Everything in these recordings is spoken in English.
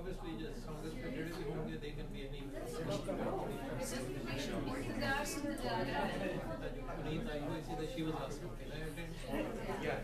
obviously just Congress secretary भी होंगे, they can be any. Puneet, you see that she was asking, can I attend? Yeah.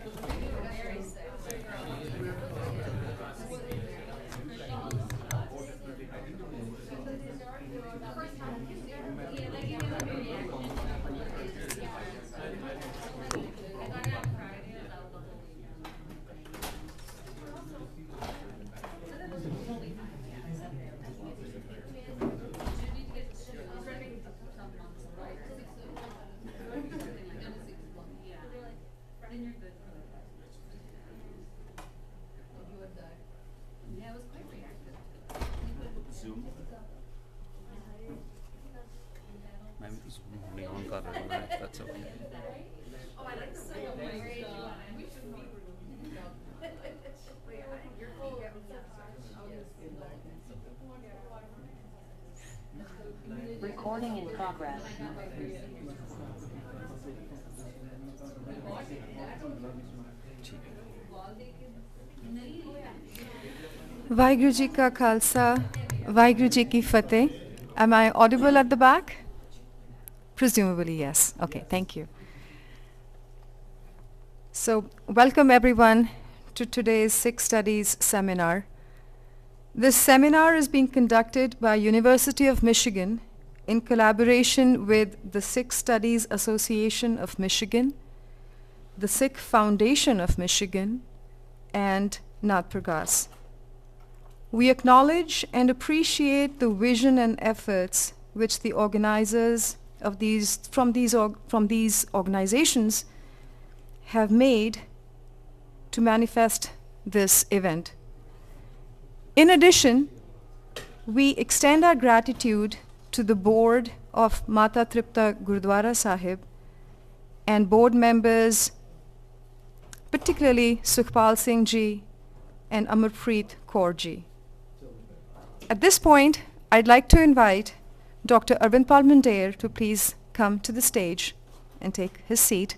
That's okay. Recording in progress. Vaheguru Ji Ka Khalsa, Vaheguru Ji Ki Fateh. Am I audible at the back? Presumably, yes. Okay, thank you. So, welcome everyone to today's Sikh Studies seminar. This seminar is being conducted by University of Michigan in collaboration with the Sikh Studies Association of Michigan, the Sikh Foundation of Michigan, and Nath Pragas. We acknowledge and appreciate the vision and efforts which the organizers of from these organizations have made to manifest this event. In addition, we extend our gratitude to the board of Mata Tripta Gurdwara Sahib and board members, particularly Sukhpal Singh Ji and Amarpreet Kaur Ji. At this point, I'd like to invite Dr. Arvind Palmandair to please come to the stage and take his seat.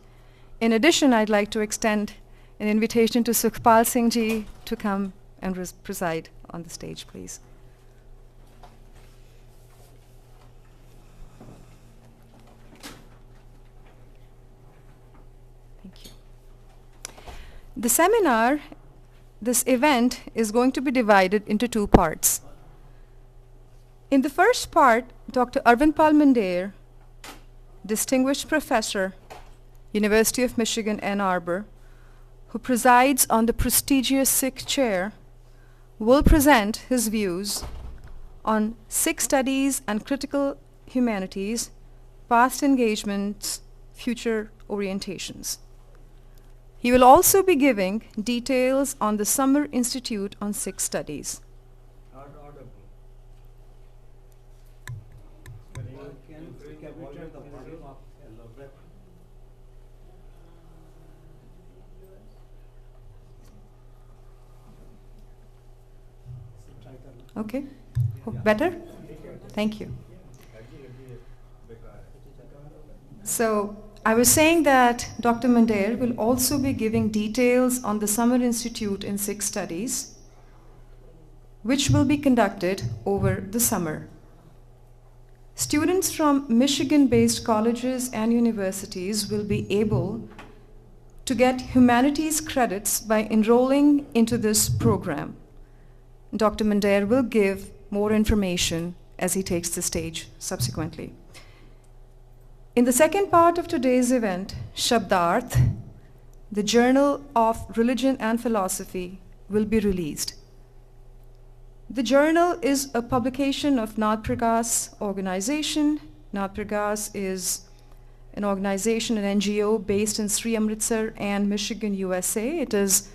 In addition, I'd like to extend an invitation to Sukhpal Singh Ji to come and preside on the stage, please. Thank you. The seminar, this event, is going to be divided into two parts. In the first part, Dr. Arvind Palmandair, Distinguished Professor, University of Michigan, Ann Arbor, who presides on the prestigious Sikh Chair, will present his views on Sikh studies and critical humanities, past engagements, future orientations. He will also be giving details on the Summer Institute on Sikh Studies. Okay, better? Thank you. So I was saying that Dr. Mandair will also be giving details on the Summer Institute in Sikh Studies, which will be conducted over the summer. Students from Michigan-based colleges and universities will be able to get humanities credits by enrolling into this program. Dr. Mandair will give more information as he takes the stage subsequently. In the second part of today's event, Shabdarth, the Journal of Religion and Philosophy, will be released. The journal is a publication of Nath Pragas organization. Nath Pragas is an organization, an NGO based in Sri Amritsar and Michigan, USA. It is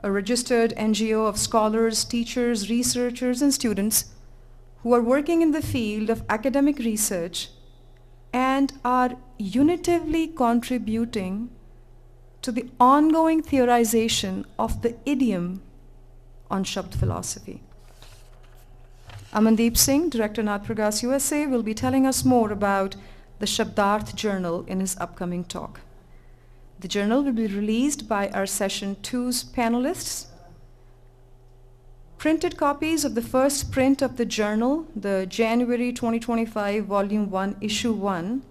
a registered NGO of scholars, teachers, researchers, and students who are working in the field of academic research and are unitively contributing to the ongoing theorization of the idiom on Shabd philosophy. Amandeep Singh, Director Nath Pragas USA, will be telling us more about the Shabdarth Journal in his upcoming talk. The journal will be released by our Session 2's panelists. Printed copies of the first print of the journal, the January 2025 Volume 1, Issue 1,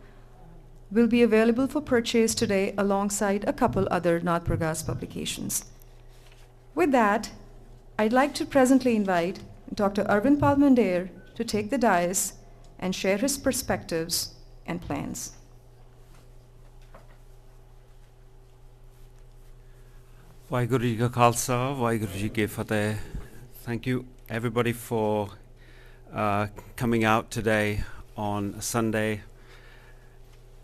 will be available for purchase today alongside a couple other Nath Pragas publications. With that, I'd like to presently invite Dr. Arvind Palmandir to take the dais and share his perspectives and plans. Vaheguru Ji Ka Khalsa, Vaheguru Ji Ki Fateh. Thank you everybody for coming out today on a Sunday.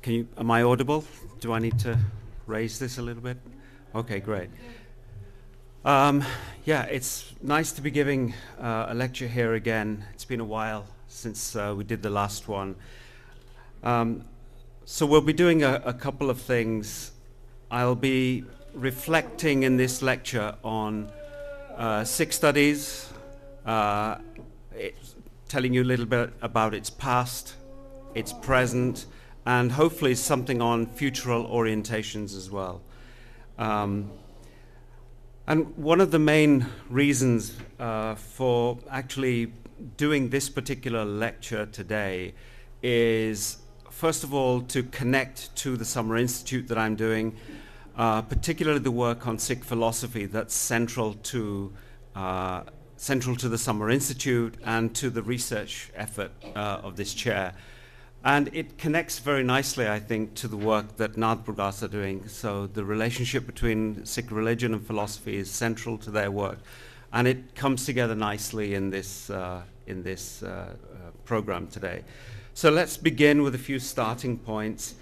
Am I audible? Do I need to raise this a little bit? Okay, great. Yeah, it's nice to be giving a lecture here again. It's been a while since we did the last one. So we'll be doing a couple of things. I'll be reflecting in this lecture on Sikh studies, telling you a little bit about its past, its present, and hopefully something on futural orientations as well. And one of the main reasons for actually doing this particular lecture today is, first of all, to connect to the Summer Institute that I'm doing, particularly the work on Sikh philosophy that's central to the Summer Institute and to the research effort of this chair. And it connects very nicely, I think, to the work that Nath Pragas are doing. So the relationship between Sikh religion and philosophy is central to their work. And it comes together nicely in this program today. So let's begin with a few starting points.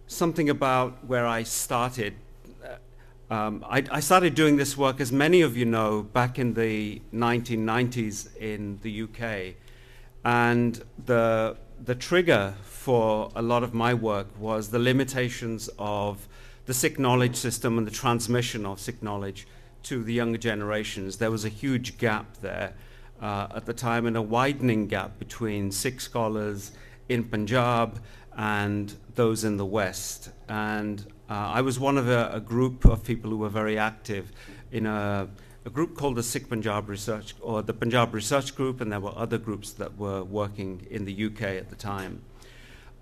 Something about where I started. I started doing this work, as many of you know, back in the 1990s in the UK. And the trigger for a lot of my work was the limitations of the Sikh knowledge system and the transmission of Sikh knowledge to the younger generations. There was a huge gap there at the time, and a widening gap between Sikh scholars in Punjab and those in the West. And I was one of a group of people who were very active in a group called the Sikh Punjab Research, or the Punjab Research Group, and there were other groups that were working in the UK at the time.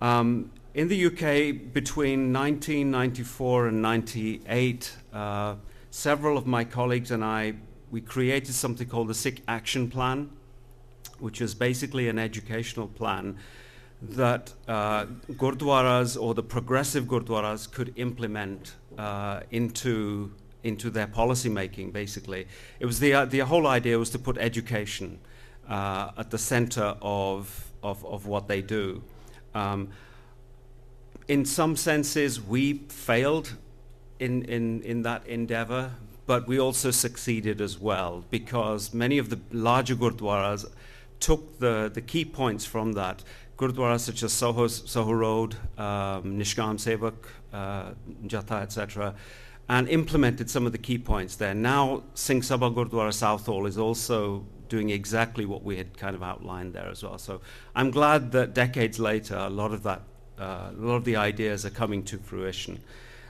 In the UK, between 1994 and 98, several of my colleagues and I, we created something called the Sikh Action Plan, which is basically an educational plan that Gurdwaras, or the progressive Gurdwaras, could implement into their policy making. Basically, it was the whole idea was to put education at the center of what they do. In some senses, we failed in that endeavor, but we also succeeded as well, because many of the larger Gurdwaras took the key points from that. Gurdwaras such as Soho Road, Nishkam Sevak, Jatha, etc., and implemented some of the key points there. Now, Singh Sabha Gurdwara Southall is also doing exactly what we had kind of outlined there as well. So I'm glad that decades later, a lot of the ideas are coming to fruition.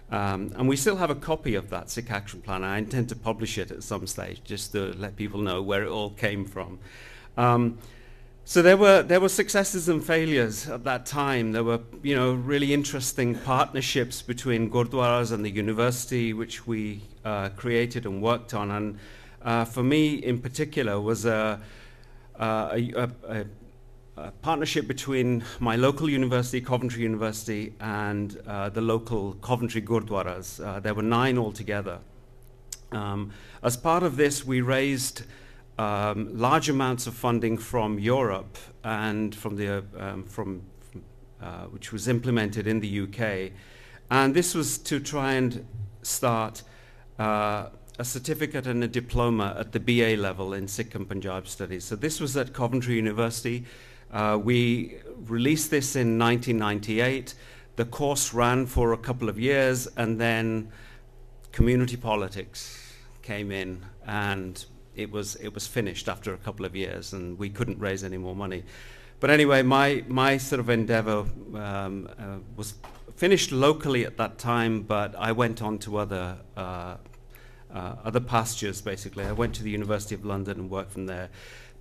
And we still have a copy of that Sikh Action Plan. I intend to publish it at some stage, just to let people know where it all came from. So there were successes and failures at that time. There were, really interesting partnerships between Gurdwaras and the university, which we created and worked on. And for me, in particular, was a partnership between my local university, Coventry University, and the local Coventry Gurdwaras. There were 9 altogether. As part of this, we raised large amounts of funding from Europe and which was implemented in the UK, and this was to try and start a certificate and a diploma at the BA level in Sikh and Punjab studies. So this was at Coventry University. We released this in 1998. The course ran for a couple of years, and then community politics came in, and it was finished after a couple of years, and we couldn't raise any more money. But anyway, my sort of endeavor was finished locally at that time, but I went on to other other pastures, basically. I went to the University of London and worked from there.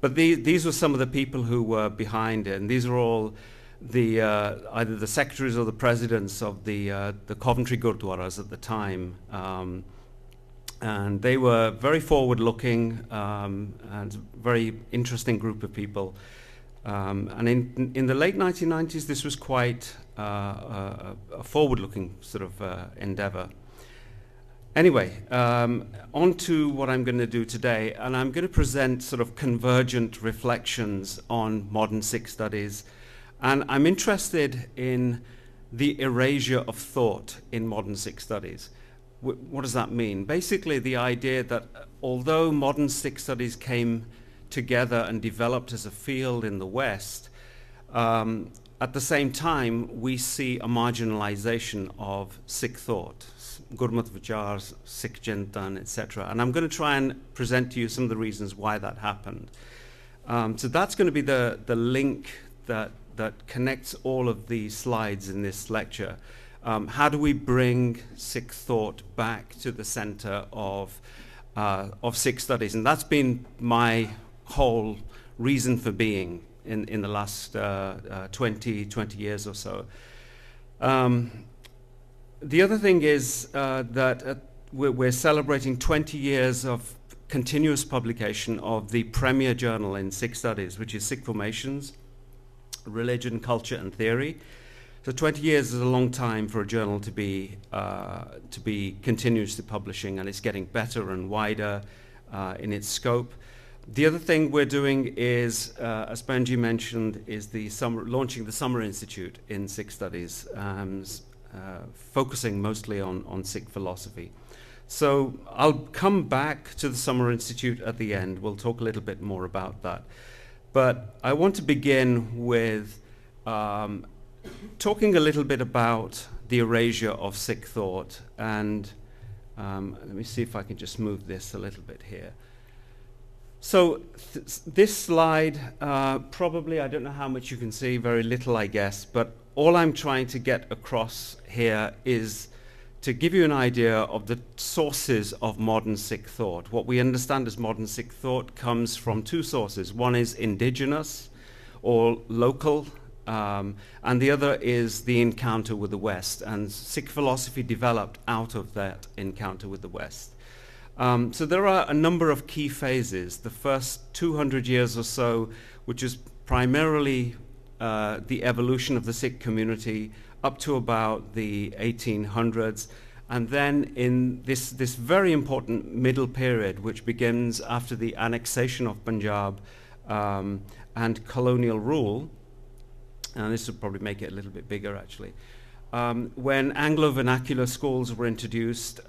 But these were some of the people who were behind it, and these are all the either the secretaries or the presidents of the Coventry Gurdwaras at the time. And they were very forward-looking and very interesting group of people. And in the late 1990s, this was quite a forward-looking sort of endeavor. Anyway, on to what I'm going to do today, and I'm going to present sort of convergent reflections on modern Sikh studies. And I'm interested in the erasure of thought in modern Sikh studies. What does that mean? Basically, the idea that although modern Sikh studies came together and developed as a field in the West, at the same time, we see a marginalization of Sikh thought, Gurmat Vichar, Sikh Chintan, etc. And I'm going to try and present to you some of the reasons why that happened. So that's going to be the link that connects all of the slides in this lecture. How do we bring Sikh thought back to the center of Sikh studies? And that's been my whole reason for being in the last 20 years or so. The other thing is that we're celebrating 20 years of continuous publication of the premier journal in Sikh studies, which is Sikh Formations, Religion, Culture and Theory. So 20 years is a long time for a journal to be continuously publishing, and it's getting better and wider in its scope. The other thing we're doing is, as Benji mentioned, is launching the Summer Institute in Sikh Studies, focusing mostly on Sikh philosophy. So I'll come back to the Summer Institute at the end. We'll talk a little bit more about that. But I want to begin with talking a little bit about the erasure of Sikh thought. And let me see if I can just move this a little bit here. So this slide, probably, I don't know how much you can see, very little, I guess, but all I'm trying to get across here is to give you an idea of the sources of modern Sikh thought. What we understand as modern Sikh thought comes from two sources. One is indigenous or local, and the other is the encounter with the West. And Sikh philosophy developed out of that encounter with the West. So there are a number of key phases. The first 200 years or so, which is primarily the evolution of the Sikh community up to about the 1800s, and then in this very important middle period, which begins after the annexation of Punjab and colonial rule, and this would probably make it a little bit bigger actually, when Anglo-vernacular schools were introduced,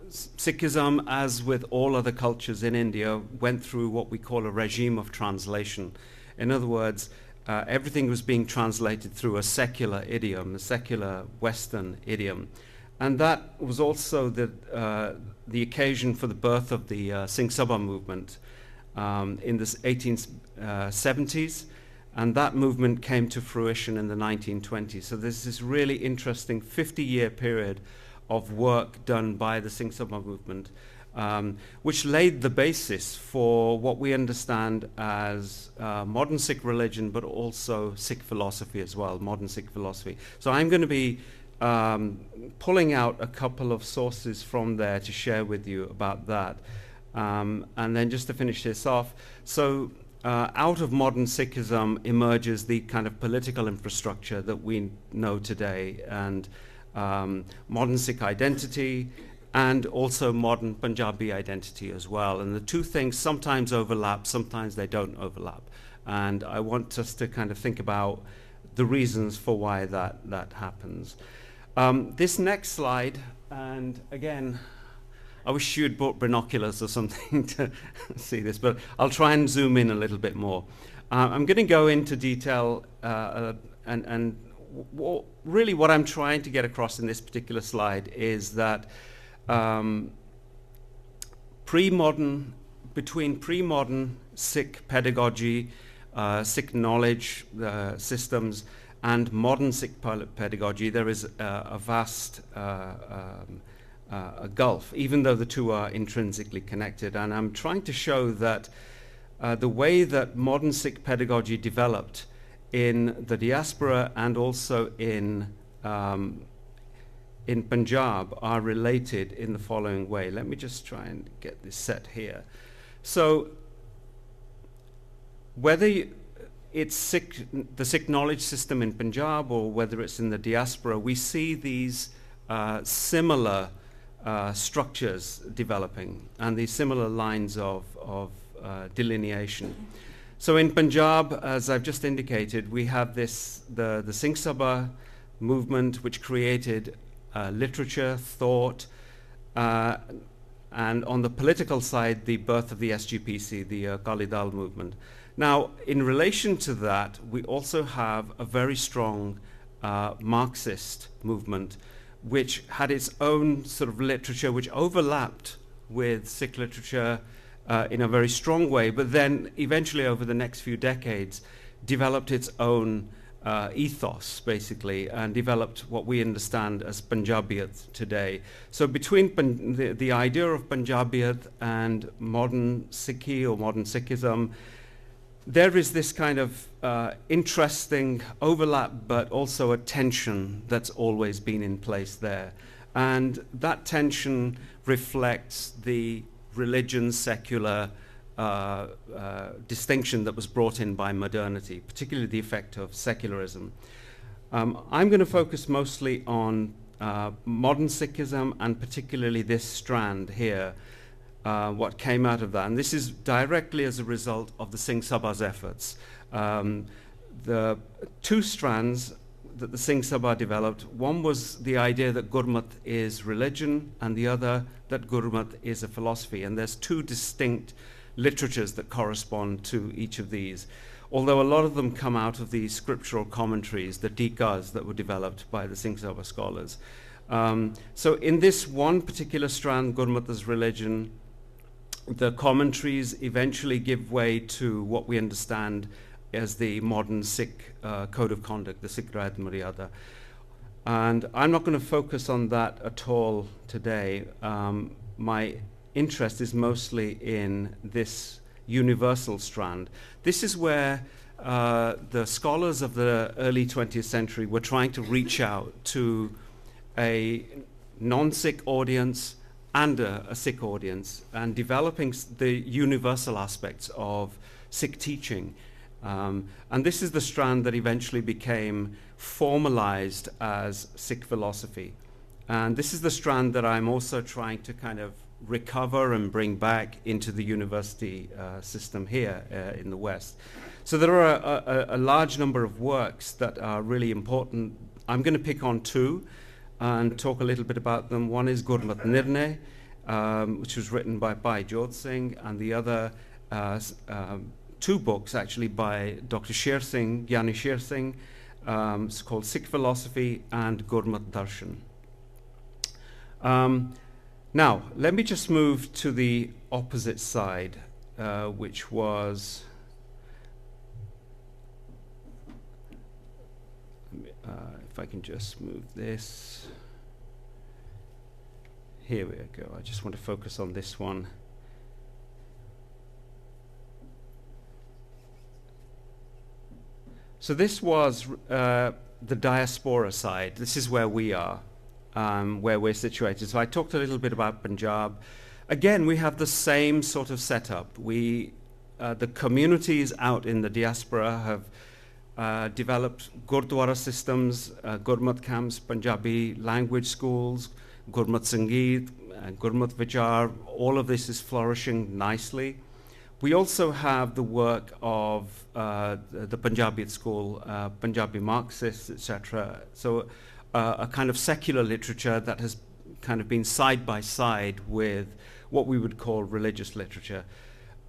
Sikhism, as with all other cultures in India, went through what we call a regime of translation. In other words, everything was being translated through a secular idiom, a secular Western idiom. And that was also the occasion for the birth of the Singh Sabha movement in the 1870s. And that movement came to fruition in the 1920s. So there's this really interesting 50-year period of work done by the Singh Sabha movement, which laid the basis for what we understand as modern Sikh religion, but also Sikh philosophy as well, modern Sikh philosophy. So I'm going to be pulling out a couple of sources from there to share with you about that. And then just to finish this off, so out of modern Sikhism emerges the kind of political infrastructure that we know today, and modern Sikh identity, and also modern Punjabi identity as well. And the two things sometimes overlap, sometimes they don't overlap. And I want us to kind of think about the reasons for why that happens. This next slide, and again, I wish you had brought binoculars or something to see this, but I'll try and zoom in a little bit more. I'm going to go into detail and really what I'm trying to get across in this particular slide is that between pre-modern Sikh pedagogy, Sikh knowledge systems, and modern Sikh pedagogy, there is a vast a gulf, even though the two are intrinsically connected. And I'm trying to show that the way that modern Sikh pedagogy developed in the diaspora and also in Punjab are related in the following way. Let me just try and get this set here. So whether it's the Sikh knowledge system in Punjab or whether it's in the diaspora, we see these similar structures developing and these similar lines of delineation. So in Punjab, as I've just indicated, we have the Singh Sabha movement, which created literature, thought, and on the political side, the birth of the SGPC, the Akali Dal movement. Now, in relation to that, we also have a very strong Marxist movement, which had its own sort of literature, which overlapped with Sikh literature in a very strong way, but then eventually over the next few decades developed its own ethos, basically, and developed what we understand as Punjabiyat today. So between the idea of Punjabiyat and modern Sikhi or modern Sikhism, there is this kind of interesting overlap, but also a tension that's always been in place there. And that tension reflects the religion-secular distinction that was brought in by modernity, particularly the effect of secularism. I'm going to focus mostly on modern Sikhism and particularly this strand here, what came out of that. And this is directly as a result of the Singh Sabha's efforts. The two strands that the Singh Sabha developed, one was the idea that Gurmat is religion, and the other that Gurmat is a philosophy. And there's two distinct literatures that correspond to each of these, although a lot of them come out of the scriptural commentaries, the tikas that were developed by the Singh Sabha scholars. So in this one particular strand, Gurmat as religion, the commentaries eventually give way to what we understand as the modern Sikh code of conduct, the Sikh Rahat Maryada. And I'm not going to focus on that at all today. My interest is mostly in this universal strand. This is where the scholars of the early 20th century were trying to reach out to a non-Sikh audience and a Sikh audience, and developing the universal aspects of Sikh teaching. And this is the strand that eventually became formalized as Sikh philosophy. And this is the strand that I'm also trying to kind of recover and bring back into the university system here in the West. So there are a large number of works that are really important. I'm going to pick on two and talk a little bit about them. One is Gurmat Nirnay, which was written by Bhai Jodh Singh, and the other two books actually by Dr. Sher Singh, Gyani Sher Singh. It's called Sikh Philosophy and Gurmat Darshan. Now, let me just move to the opposite side, which was if I can just move this. Here we go. I just want to focus on this one. So this was the diaspora side. This is where we are, where we're situated. So I talked a little bit about Punjab. Again, we have the same sort of setup. The communities out in the diaspora have developed Gurdwara systems, Gurmat camps, Punjabi language schools, Gurmat Sangeet, Gurmat Vichar. All of this is flourishing nicely. We also have the work of the Punjabi school, Punjabi Marxists, etc. So a kind of secular literature that has kind of been side by side with what we would call religious literature.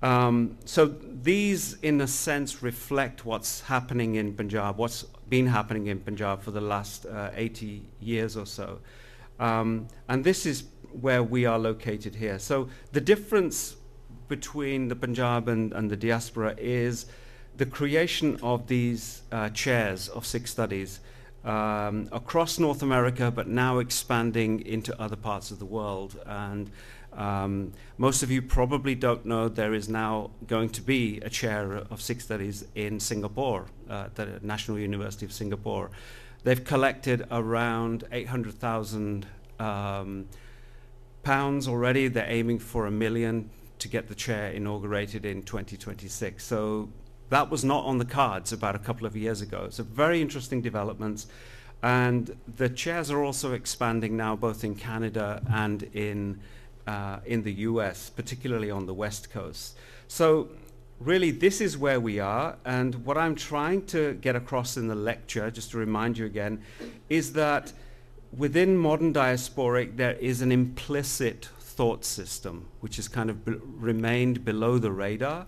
So these, in a sense, reflect what's happening in Punjab, what's been happening in Punjab for the last 80 years or so. And this is where we are located here. So the difference between the Punjab and the diaspora is the creation of these chairs of Sikh studies. across North America, but now expanding into other parts of the world. And most of you probably don't know there is now going to be a chair of Sikh studies in Singapore, the National University of Singapore. They've collected around 800,000 pounds already. They're aiming for $1 million to get the chair inaugurated in 2026. So that was not on the cards about a couple of years ago. So very interesting developments. And the chairs are also expanding now both in Canada and in the US, particularly on the West Coast. So really this is where we are, and what I'm trying to get across in the lecture, just to remind you again, is that within modern diasporic there is an implicit thought system which has kind of remained below the radar.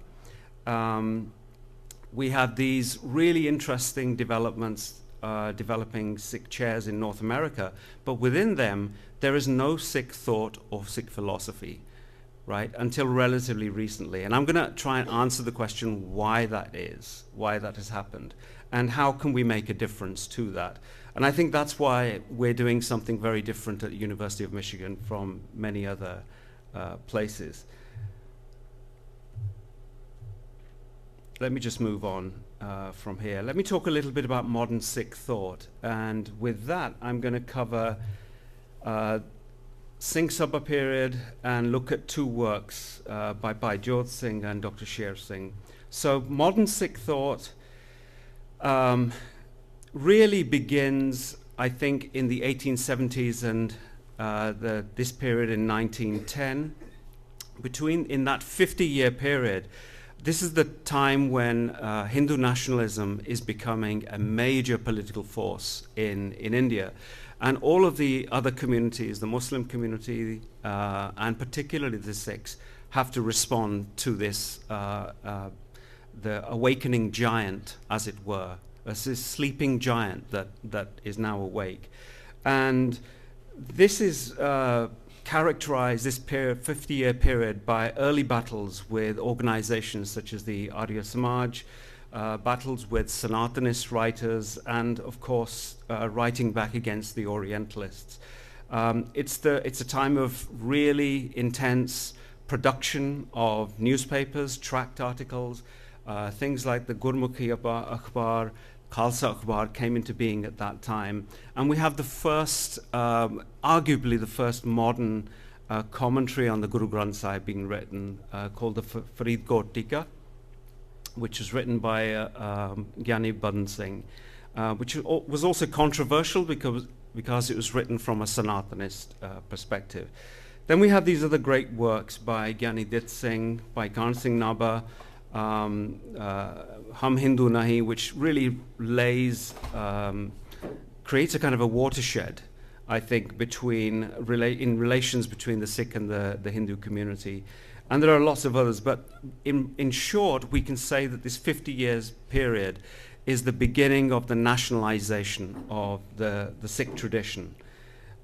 We have these really interesting developments developing Sikh chairs in North America, but within them there is no Sikh thought or Sikh philosophy, right, until relatively recently. And I'm going to try and answer the question why that is, why that has happened, and how can we make a difference to that. And I think that's why we're doing something very different at the University of Michigan from many other places. Let me just move on from here. Let me talk a little bit about modern Sikh thought. And with that, I'm going to cover Singh Sabha period and look at two works by Bhaijot Singh and Dr. Sher Singh. So modern Sikh thought really begins, I think, in the 1870s and this period in 1910. In that 50-year period, this is the time when Hindu nationalism is becoming a major political force in India. And all of the other communities, the Muslim community, and particularly the Sikhs, have to respond to this, the awakening giant, as it were, this sleeping giant that is now awake. And this is characterized, this period, 50-year period, by early battles with organizations such as the Arya Samaj, battles with Sanatanist writers, and of course writing back against the Orientalists. It's a time of really intense production of newspapers, tract articles, things like the Gurmukhi Akhbar, Khalsa Akhbar came into being at that time. And we have the first, arguably the first modern commentary on the Guru Granth Sahib being written, called the Faridkot Tika, which was written by Gyani Badan Singh, which was also controversial because it was written from a Sanatanist perspective. Then we have these other great works by Gyani Dit Singh, by Karn Singh Nabha, Hum Hindu Nahi, which really creates a kind of a watershed, I think, in relations between the Sikh and the Hindu community. And there are lots of others, but in short, we can say that this 50 years period is the beginning of the nationalization of the Sikh tradition.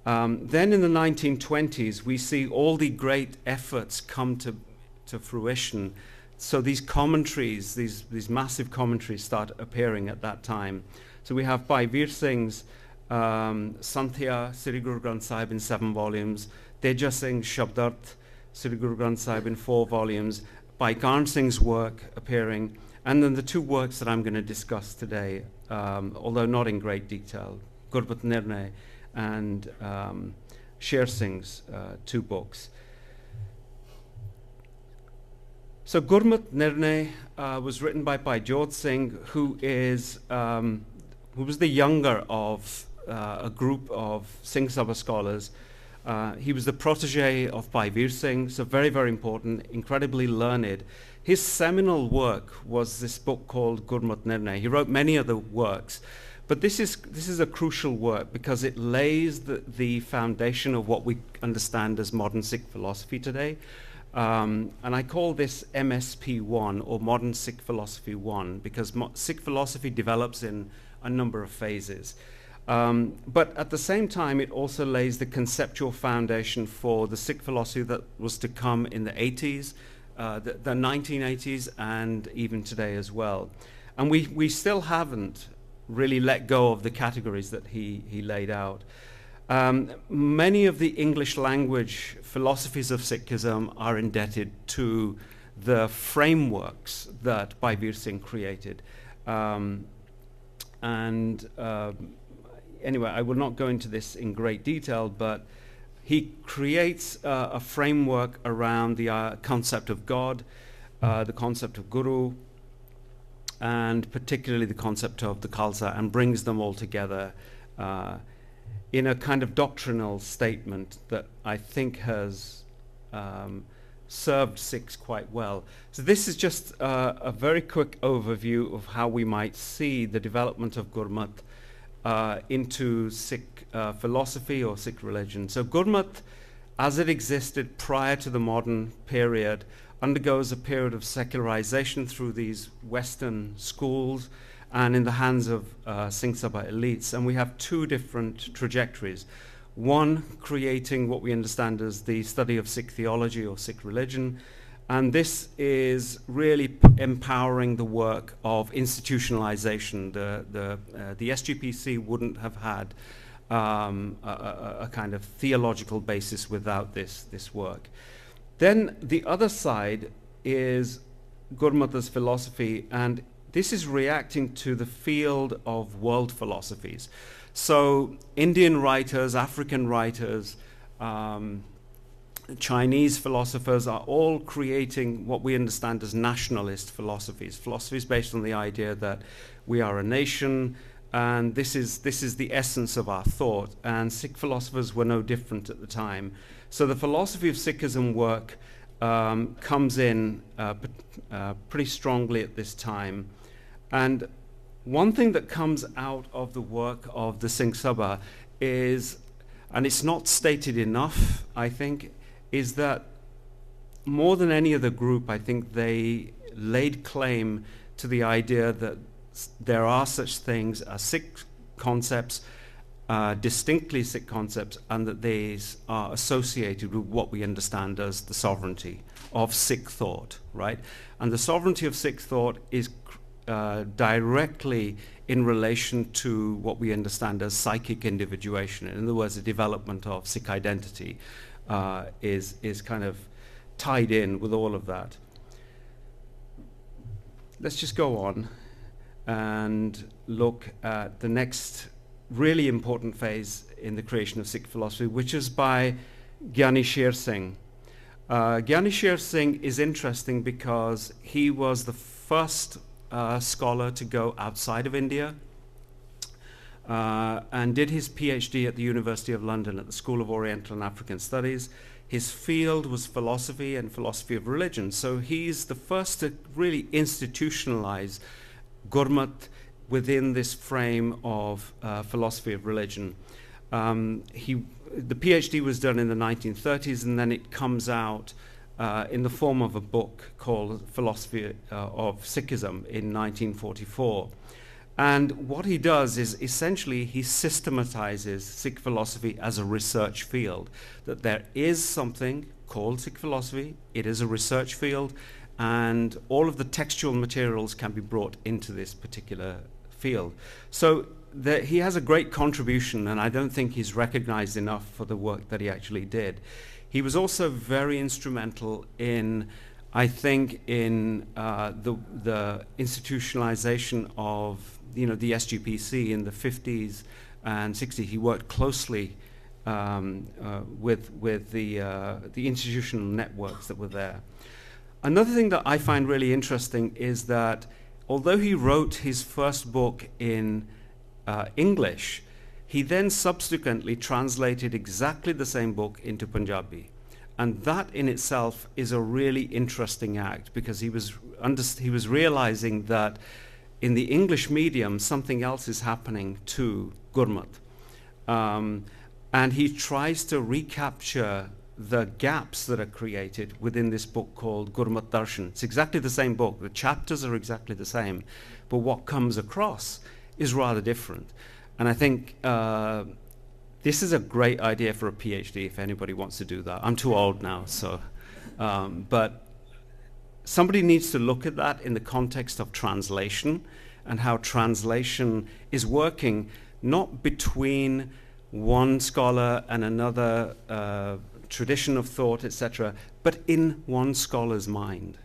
Then in the 1920s, we see all the great efforts come to fruition. So these commentaries, these massive commentaries start appearing at that time. So we have Bhai Veer Singh's Santhya, Sri Guru Granth Sahib in 7 volumes, Teja Singh's Shabdarth, Sri Guru Granth Sahib in 4 volumes, by Karn Singh's work appearing, and then the 2 works that I'm going to discuss today, although not in great detail, Gurmat Nirnay and Sher Singh's 2 books. So Gurmat Nirnay was written by Bhaijot Singh, who was the younger of a group of Singh Sabha scholars. He was the protege of Bhai Veer Singh, so very, very important, incredibly learned. His seminal work was this book called Gurmat Nirnay. He wrote many other works, but this is a crucial work because it lays the foundation of what we understand as modern Sikh philosophy today. And I call this MSP1, or Modern Sikh Philosophy 1, because Sikh philosophy develops in a number of phases. But at the same time, it also lays the conceptual foundation for the Sikh philosophy that was to come in the 80s, the 1980s, and even today as well. And we still haven't really let go of the categories that he laid out. Many of the English language philosophies of Sikhism are indebted to the frameworks that Bhaivir Singh created. Anyway, I will not go into this in great detail, but he creates a framework around the concept of God, the concept of Guru, and particularly the concept of the Khalsa, and brings them all together in a kind of doctrinal statement that I think has served Sikhs quite well. So this is just a very quick overview of how we might see the development of Gurmat into Sikh philosophy or Sikh religion. So Gurmat, as it existed prior to the modern period, undergoes a period of secularization through these Western schools and in the hands of Singh Sabha elites. And we have two different trajectories. One, creating what we understand as the study of Sikh theology or Sikh religion, and this is really empowering the work of institutionalization. The SGPC wouldn't have had a kind of theological basis without this work. Then the other side is Gurmata's philosophy, and this is reacting to the field of world philosophies. So Indian writers, African writers, Chinese philosophers are all creating what we understand as nationalist philosophies based on the idea that we are a nation, and this is the essence of our thought. And Sikh philosophers were no different at the time. So the philosophy of Sikhism work comes in pretty strongly at this time. And one thing that comes out of the work of the Singh Sabha is, and it's not stated enough, I think, is that more than any other group, I think they laid claim to the idea that there are such things as Sikh concepts, distinctly Sikh concepts, and that these are associated with what we understand as the sovereignty of Sikh thought, right? And the sovereignty of Sikh thought is directly in relation to what we understand as psychic individuation. In other words, the development of Sikh identity is kind of tied in with all of that. Let's just go on and look at the next really important phase in the creation of Sikh philosophy, which is by Gyani Sher Singh. Gyani Sher Singh is interesting because he was the first scholar to go outside of India and did his PhD at the University of London at the School of Oriental and African Studies. His field was philosophy and philosophy of religion. So he's the first to really institutionalize Gurmat within this frame of philosophy of religion. The PhD was done in the 1930s, and then it comes out in the form of a book called Philosophy of Sikhism in 1944. And what he does is essentially he systematizes Sikh philosophy as a research field, that there is something called Sikh philosophy, it is a research field, and all of the textual materials can be brought into this particular field. So he has a great contribution, and I don't think he's recognized enough for the work that he actually did. He was also very instrumental in, I think, in the institutionalization of the SGPC in the 50s and 60s. He worked closely with the institutional networks that were there. Another thing that I find really interesting is that although he wrote his first book in English, he then subsequently translated exactly the same book into Punjabi. And that in itself is a really interesting act, because he was realizing that in the English medium, something else is happening to Gurmat. And he tries to recapture the gaps that are created within this book called Gurmat Darshan. It's exactly the same book. The chapters are exactly the same. But what comes across is rather different. And I think this is a great idea for a PhD if anybody wants to do that. I'm too old now, so. But somebody needs to look at that in the context of translation and how translation is working not between one scholar and another tradition of thought, etc., but in one scholar's mind,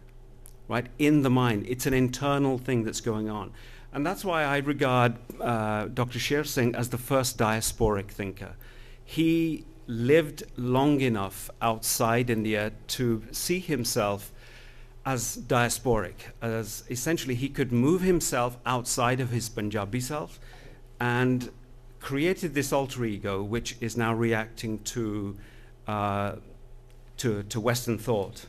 right? In the mind. It's an internal thing that's going on. And that's why I regard Dr. Sher Singh as the first diasporic thinker. He lived long enough outside India to see himself as diasporic, as essentially he could move himself outside of his Punjabi self and created this alter ego which is now reacting to Western thought.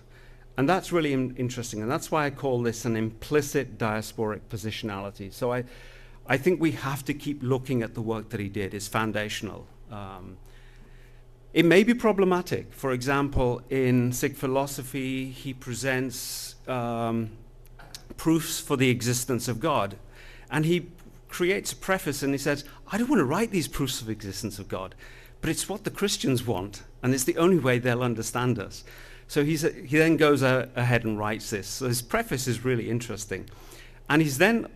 And that's really interesting, and that's why I call this an implicit diasporic positionality. So I think we have to keep looking at the work that he did. It's foundational. It may be problematic. For example, in Sikh philosophy, he presents proofs for the existence of God. And he creates a preface and he says, I don't want to write these proofs of existence of God, but it's what the Christians want, and it's the only way they'll understand us. So he then goes ahead and writes this. So his preface is really interesting. And he's then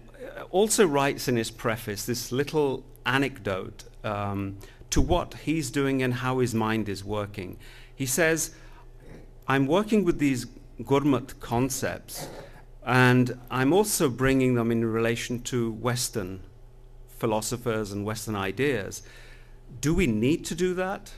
also writes in his preface this little anecdote to what he's doing and how his mind is working. He says, I'm working with these Gurmat concepts, and I'm also bringing them in relation to Western philosophers and Western ideas. Do we need to do that?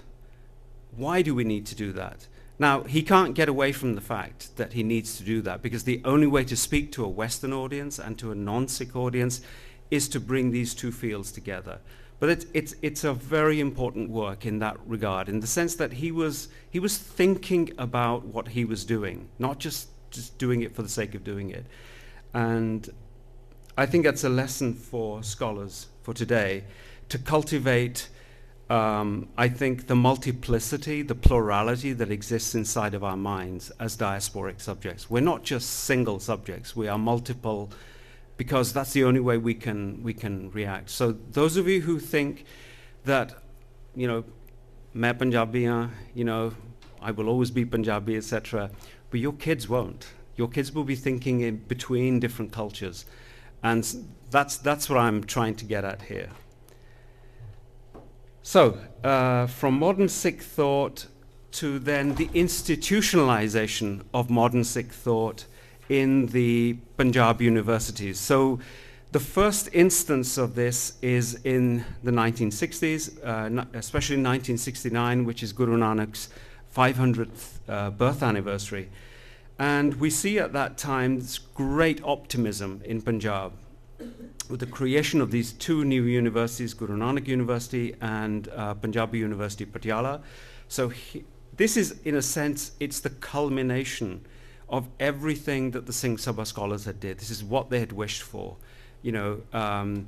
Why do we need to do that? Now, he can't get away from the fact that he needs to do that, because the only way to speak to a Western audience and to a non-Sikh audience is to bring these two fields together. But it's a very important work in that regard, in the sense that he was thinking about what he was doing, not just doing it for the sake of doing it. And I think that's a lesson for scholars for today, to cultivate I think the multiplicity, the plurality that exists inside of our minds as diasporic subjects. We're not just single subjects, we are multiple, because that's the only way we can react. So those of you who think that, you know, main Punjabi haan, you know, I will always be Punjabi, etc., but your kids won't. Your kids will be thinking in between different cultures. And that's what I'm trying to get at here. So, from modern Sikh thought to then the institutionalization of modern Sikh thought in the Punjab universities. So, the first instance of this is in the 1960s, especially in 1969, which is Guru Nanak's 500th birth anniversary. And we see at that time this great optimism in Punjab, with the creation of these two new universities, Guru Nanak University and Punjabi University, Patiala. So this is, in a sense, it's the culmination of everything that the Singh Sabha scholars had did. This is what they had wished for. You know,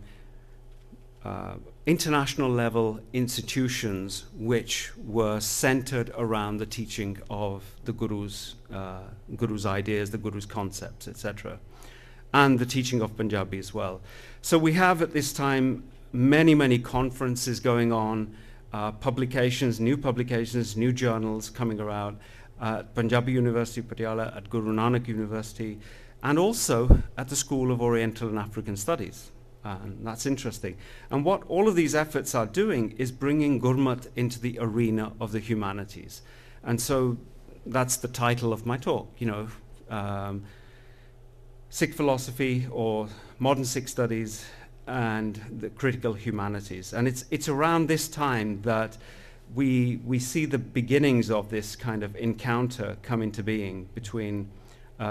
international level institutions which were centered around the teaching of the Guru's ideas, the Guru's concepts, etc., and the teaching of Punjabi as well. So we have at this time many conferences going on, publications, new journals coming around at Punjabi University, Patiala, at Guru Nanak University, and also at the School of Oriental and African Studies. And that's interesting. And what all of these efforts are doing is bringing Gurmat into the arena of the humanities. And so that's the title of my talk, you know, Sikh philosophy or modern Sikh studies and the critical humanities. And it's around this time that we see the beginnings of this kind of encounter come into being between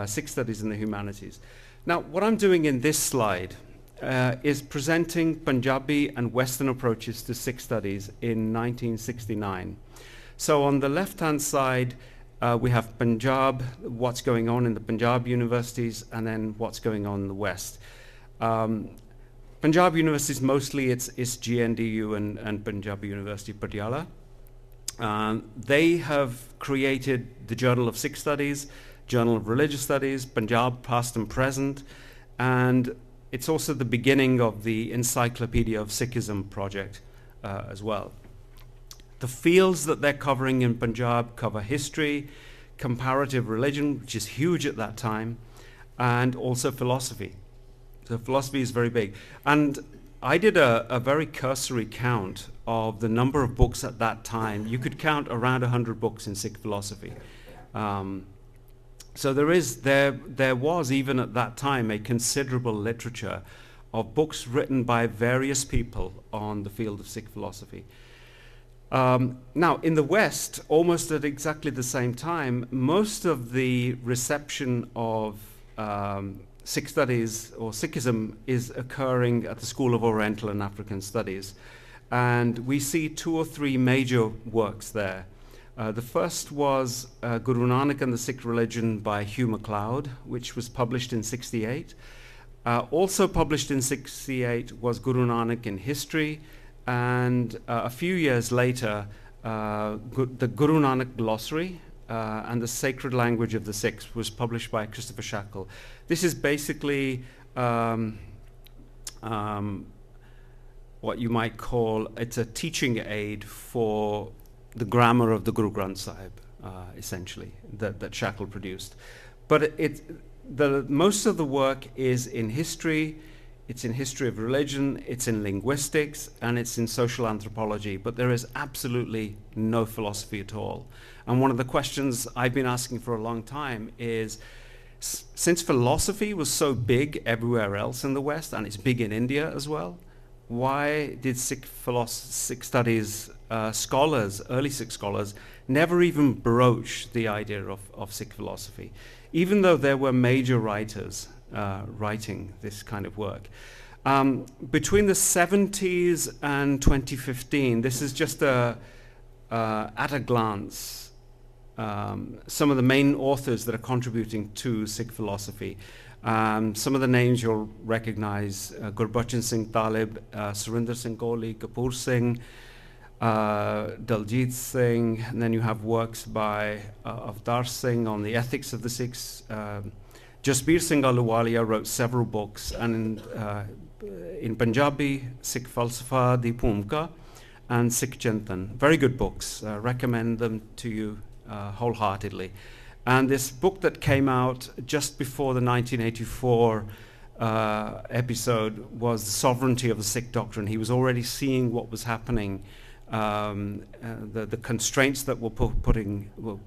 Sikh studies and the humanities. Now, what I'm doing in this slide is presenting Punjabi and Western approaches to Sikh studies in 1969. So on the left-hand side, we have Punjab, what's going on in the Punjab universities, and then what's going on in the West. Punjab universities, mostly it's GNDU and Punjabi University, Patiala. They have created the Journal of Sikh Studies, Journal of Religious Studies, Punjab Past and Present, and it's also the beginning of the Encyclopedia of Sikhism project as well. The fields that they're covering in Punjab cover history, comparative religion, which is huge at that time, and also philosophy. So philosophy is very big. And I did a very cursory count of the number of books at that time. You could count around 100 books in Sikh philosophy. So there was, even at that time, a considerable literature of books written by various people on the field of Sikh philosophy. Now, in the West, almost at exactly the same time, most of the reception of Sikh studies or Sikhism is occurring at the School of Oriental and African Studies. And we see 2 or 3 major works there. The first was Guru Nanak and the Sikh Religion by Hugh MacLeod, which was published in '68. Also published in '68 was Guru Nanak in History, and a few years later, the Guru Nanak Glossary and the Sacred Language of the Sikhs was published by Christopher Shackle. This is basically what you might call, it's a teaching aid for the grammar of the Guru Granth Sahib, essentially, that Shackle produced. But most of the work is in history, it's in history of religion, it's in linguistics, and it's in social anthropology, but there is absolutely no philosophy at all. And one of the questions I've been asking for a long time is, since philosophy was so big everywhere else in the West, and it's big in India as well, why did Sikh studies scholars, early Sikh scholars, never even broach the idea of Sikh philosophy, even though there were major writers writing this kind of work? Between the 70s and 2015, this is just at a glance, some of the main authors that are contributing to Sikh philosophy. Some of the names you'll recognize: Gurbachan Singh Talib, Surinder Singh Kohli, Kapoor Singh, Daljit Singh, and then you have works by Avtar Singh on the ethics of the Sikhs. Jasbir Singh Ahluwalia wrote several books, and in Punjabi, Sikh Falsafa, Di Bhumika, and Sikh Chintan. Very good books. Recommend them to you wholeheartedly. And this book that came out just before the 1984 episode was The Sovereignty of the Sikh Doctrine. He was already seeing what was happening, the constraints that were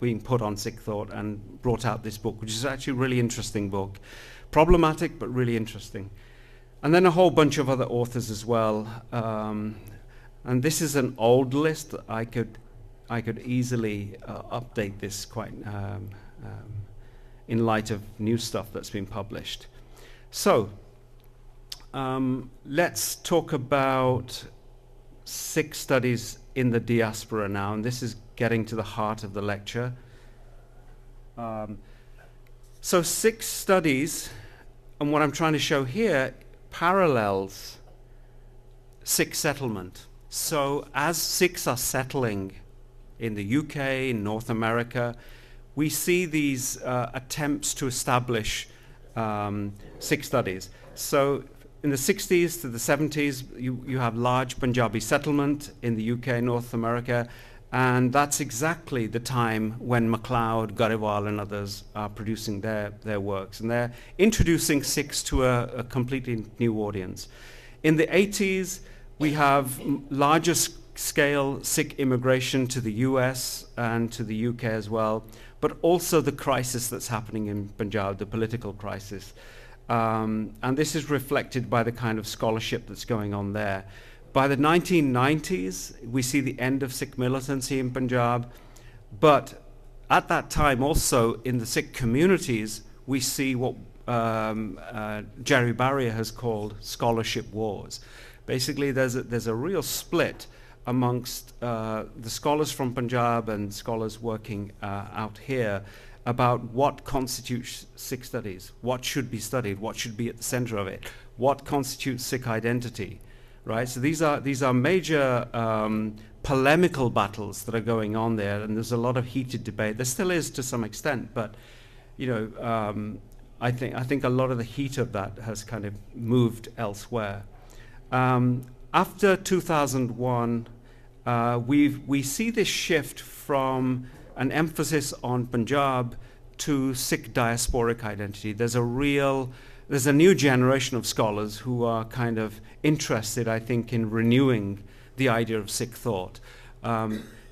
being put on Sikh thought, and brought out this book, which is actually a really interesting book. Problematic, but really interesting. And then a whole bunch of other authors as well. And this is an old list. I could easily update this quite in light of new stuff that's been published. So let's talk about Sikh studies in the diaspora now, and this is getting to the heart of the lecture. So Sikh studies, and what I'm trying to show here, parallels Sikh settlement. So as Sikhs are settling in the UK, in North America, we see these attempts to establish Sikh studies. So in the 60s to the 70s, you have large Punjabi settlement in the UK, North America, and that's exactly the time when MacLeod, Garewal, and others are producing their works. And they're introducing Sikhs to a completely new audience. In the 80s, we have larger scale Sikh immigration to the US and to the UK as well, but also the crisis that's happening in Punjab, the political crisis. And this is reflected by the kind of scholarship that's going on there. By the 1990s, we see the end of Sikh militancy in Punjab, but at that time also in the Sikh communities, we see what Jerry Barrier has called scholarship wars. Basically, there's a real split amongst the scholars from Punjab and scholars working out here about what constitutes Sikh studies, what should be studied, what should be at the center of it, what constitutes Sikh identity, right? So these are major polemical battles that are going on there, and there's a lot of heated debate. There still is to some extent, but I think a lot of the heat of that has kind of moved elsewhere. After 2001, we see this shift from an emphasis on Punjab to Sikh diasporic identity. There's a real there's a new generation of scholars who are kind of interested, I think, in renewing the idea of Sikh thought,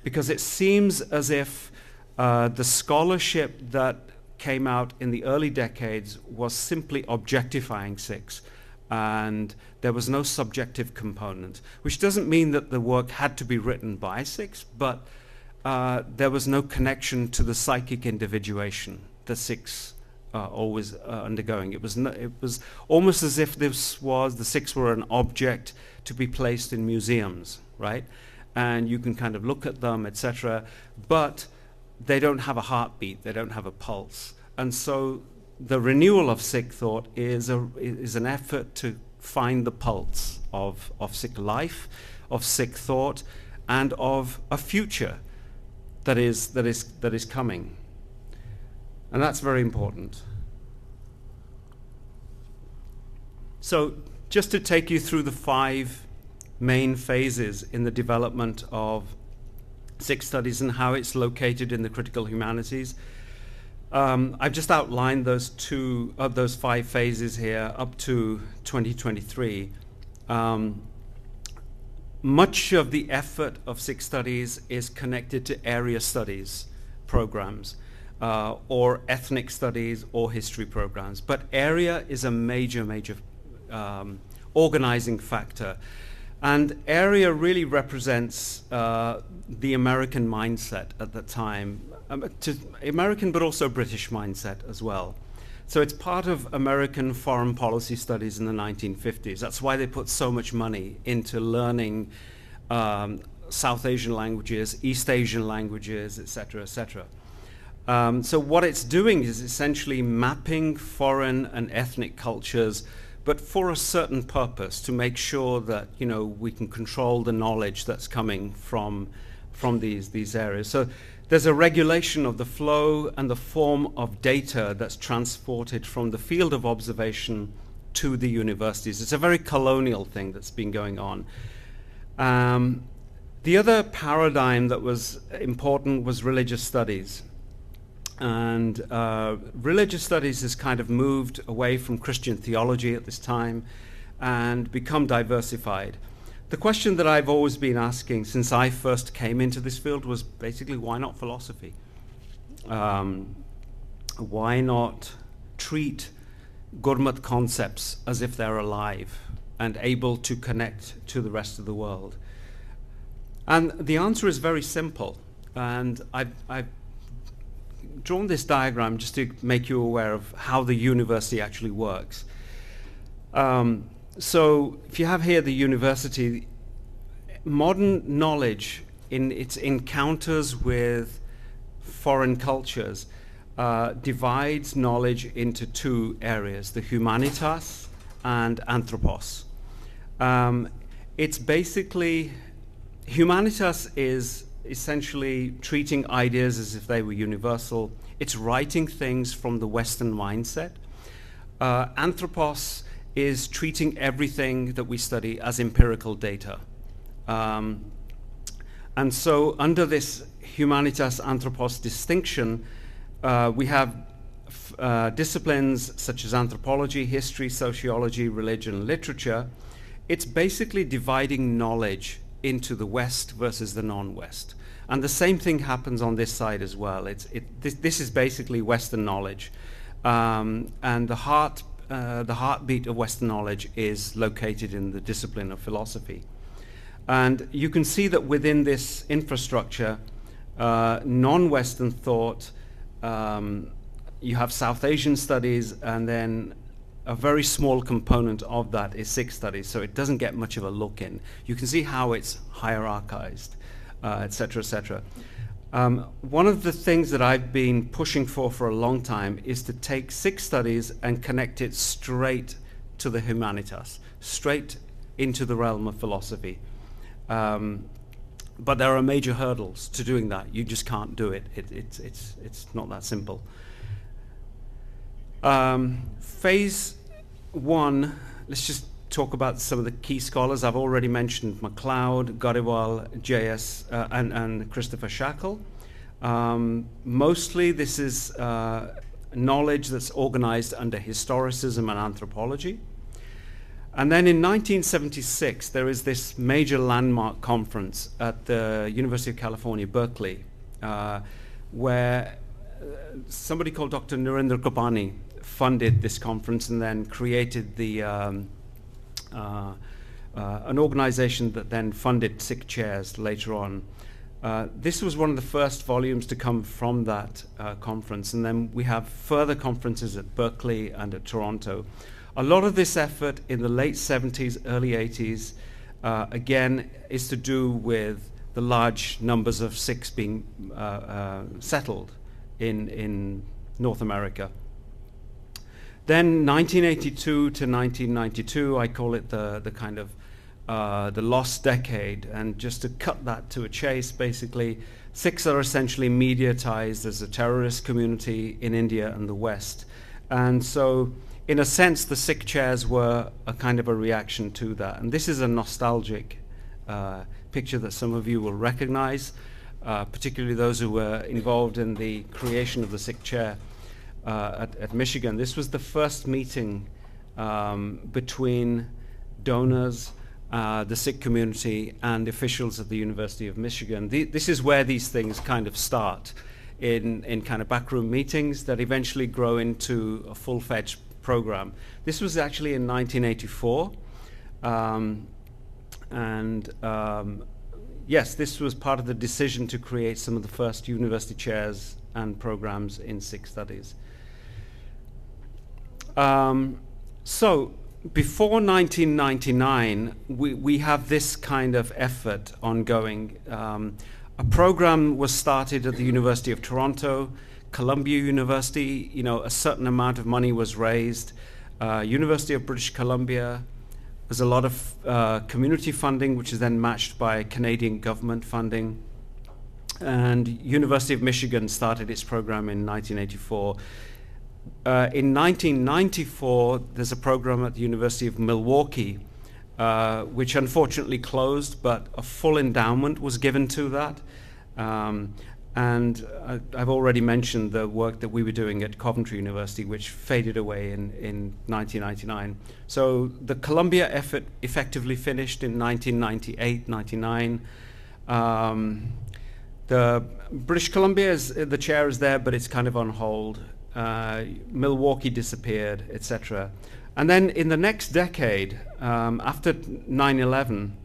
because it seems as if the scholarship that came out in the early decades was simply objectifying Sikhs, and there was no subjective component, which doesn't mean that the work had to be written by Sikhs, but there was no connection to the psychic individuation that Sikhs always undergoing. It was almost as if the Sikhs were an object to be placed in museums, right? And you can kind of look at them, etc., but they don't have a heartbeat, they don't have a pulse. And so the renewal of Sikh thought is an effort to find the pulse of Sikh life, of Sikh thought, and of a future that is coming. And that's very important. So just to take you through the 5 main phases in the development of Sikh studies and how it's located in the critical humanities. I've just outlined those 5 phases here up to 2023. Much of the effort of Sikh studies is connected to area studies programs, or ethnic studies or history programs. But area is a major organizing factor. And area really represents the American mindset at the time, American but also British mindset as well. So it's part of American foreign policy studies in the 1950s. That's why they put so much money into learning South Asian languages, East Asian languages, etc., etc. So what it's doing is essentially mapping foreign and ethnic cultures, but for a certain purpose, to make sure that we can control the knowledge that's coming from these areas. So there's a regulation of the flow and the form of data that's transported from the field of observation to the universities. It's a very colonial thing that's been going on. The other paradigm that was important was religious studies. And religious studies has kind of moved away from Christian theology at this time and become diversified. The question that I've always been asking since I first came into this field was basically, why not philosophy? Why not treat Gurmat concepts as if they're alive and able to connect to the rest of the world? And the answer is very simple. And I've drawn this diagram just to make you aware of how the university actually works. So if you have here the university, modern knowledge in its encounters with foreign cultures divides knowledge into 2 areas, the humanitas and anthropos. It's basically, humanitas is essentially treating ideas as if they were universal. It's writing things from the Western mindset. Anthropos is treating everything that we study as empirical data. And so under this humanitas anthropos distinction, we have disciplines such as anthropology, history, sociology, religion, literature. It's basically dividing knowledge into the West versus the non-West. And the same thing happens on this side as well. This is basically Western knowledge. And the heartbeat of Western knowledge is located in the discipline of philosophy. And you can see that within this infrastructure, non-Western thought, you have South Asian studies, and then a very small component of that is Sikh studies, so it doesn't get much of a look in. You can see how it's hierarchized, etc., etc. One of the things that I've been pushing for a long time is to take Sikh studies and connect it straight to the humanitas, straight into the realm of philosophy. But there are major hurdles to doing that. You just can't do it. It's not that simple. Phase 1, let's just talk about some of the key scholars. I've already mentioned MacLeod, Godiwal, J.S. And Christopher Shackle. Mostly this is knowledge that's organized under historicism and anthropology. And then in 1976, there is this major landmark conference at the University of California, Berkeley, where somebody called Dr. Narendra Kopani funded this conference and then created the an organization that then funded Sikh chairs later on. This was one of the first volumes to come from that conference, and then we have further conferences at Berkeley and at Toronto. A lot of this effort in the late 70s, early 80s, again, is to do with the large numbers of Sikhs being settled in North America. Then 1982 to 1992, I call it the kind of the lost decade. And just to cut that to a chase, basically, Sikhs are essentially mediatized as a terrorist community in India and the West. And so, in a sense, the Sikh chairs were a kind of a reaction to that. And this is a nostalgic picture that some of you will recognize, particularly those who were involved in the creation of the Sikh chair at Michigan. This was the first meeting between donors, the Sikh community, and officials at the University of Michigan. This is where these things kind of start, in kind of backroom meetings that eventually grow into a full-fledged program. This was actually in 1984. Yes, this was part of the decision to create some of the first university chairs and programs in Sikh studies. So before 1999, we have this kind of effort ongoing. A program was started at the University of Toronto, Columbia University, a certain amount of money was raised. University of British Columbia, there's a lot of community funding, which is then matched by Canadian government funding. And University of Michigan started its program in 1984. In 1994, there's a program at the University of Milwaukee, which unfortunately closed, but a full endowment was given to that. And I've already mentioned the work that we were doing at Coventry University, which faded away in 1999. So the Columbia effort effectively finished in 1998, 99. The British Columbia, the chair is there, but it's kind of on hold. Milwaukee disappeared, etc. And then in the next decade, after 9/11,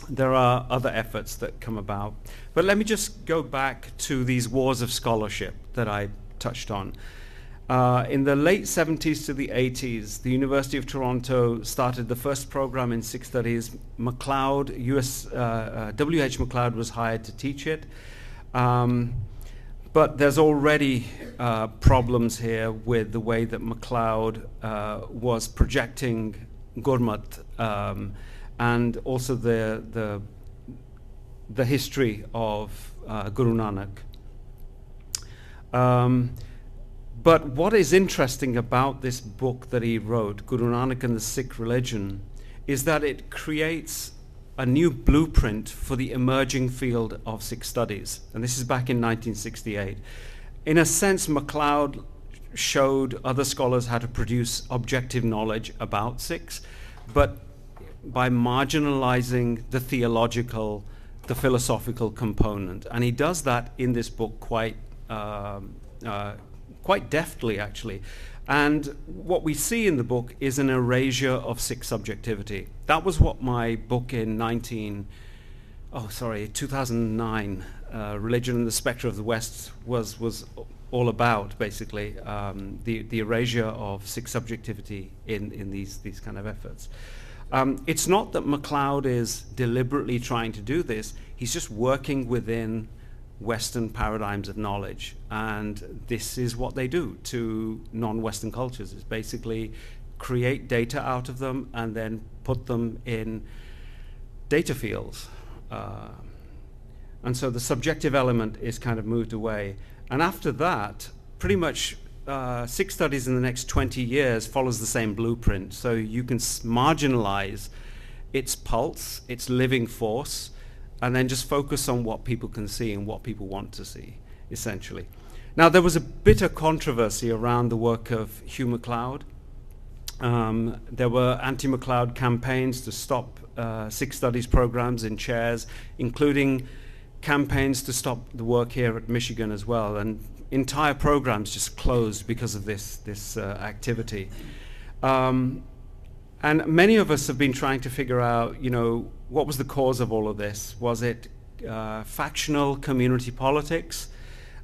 there are other efforts that come about. But let me just go back to these wars of scholarship that I touched on. In the late 70s to the 80s, the University of Toronto started the first program in Sikh studies. MacLeod, W.H. MacLeod was hired to teach it. But there's already problems here with the way that MacLeod was projecting Gurmat, and also the history of Guru Nanak. But what is interesting about this book that he wrote, Guru Nanak and the Sikh Religion, is that it creates a new blueprint for the emerging field of Sikh studies. And this is back in 1968. In a sense, MacLeod showed other scholars how to produce objective knowledge about Sikhs, but by marginalizing the theological, the philosophical component. And he does that in this book quite deftly, actually. And what we see in the book is an erasure of Sikh subjectivity. That was what my book in 2009, Religion and the Spectre of the West, was all about, basically, the erasure of Sikh subjectivity in these kind of efforts. It's not that MacLeod is deliberately trying to do this. He's just working within Western paradigms of knowledge, and this is what they do to non-Western cultures, is basically create data out of them and then put them in data fields. And so the subjective element is kind of moved away. And after that, pretty much Sikh studies in the next 20 years follows the same blueprint. So you can marginalize its pulse, its living force, and then just focus on what people can see and what people want to see, essentially. Now, there was a bit of controversy around the work of Hugh MacLeod. There were anti-MacLeod campaigns to stop Sikh studies programs in chairs, including campaigns to stop the work here at Michigan as well, and entire programs just closed because of this activity. And many of us have been trying to figure out, what was the cause of all of this? Was it factional community politics?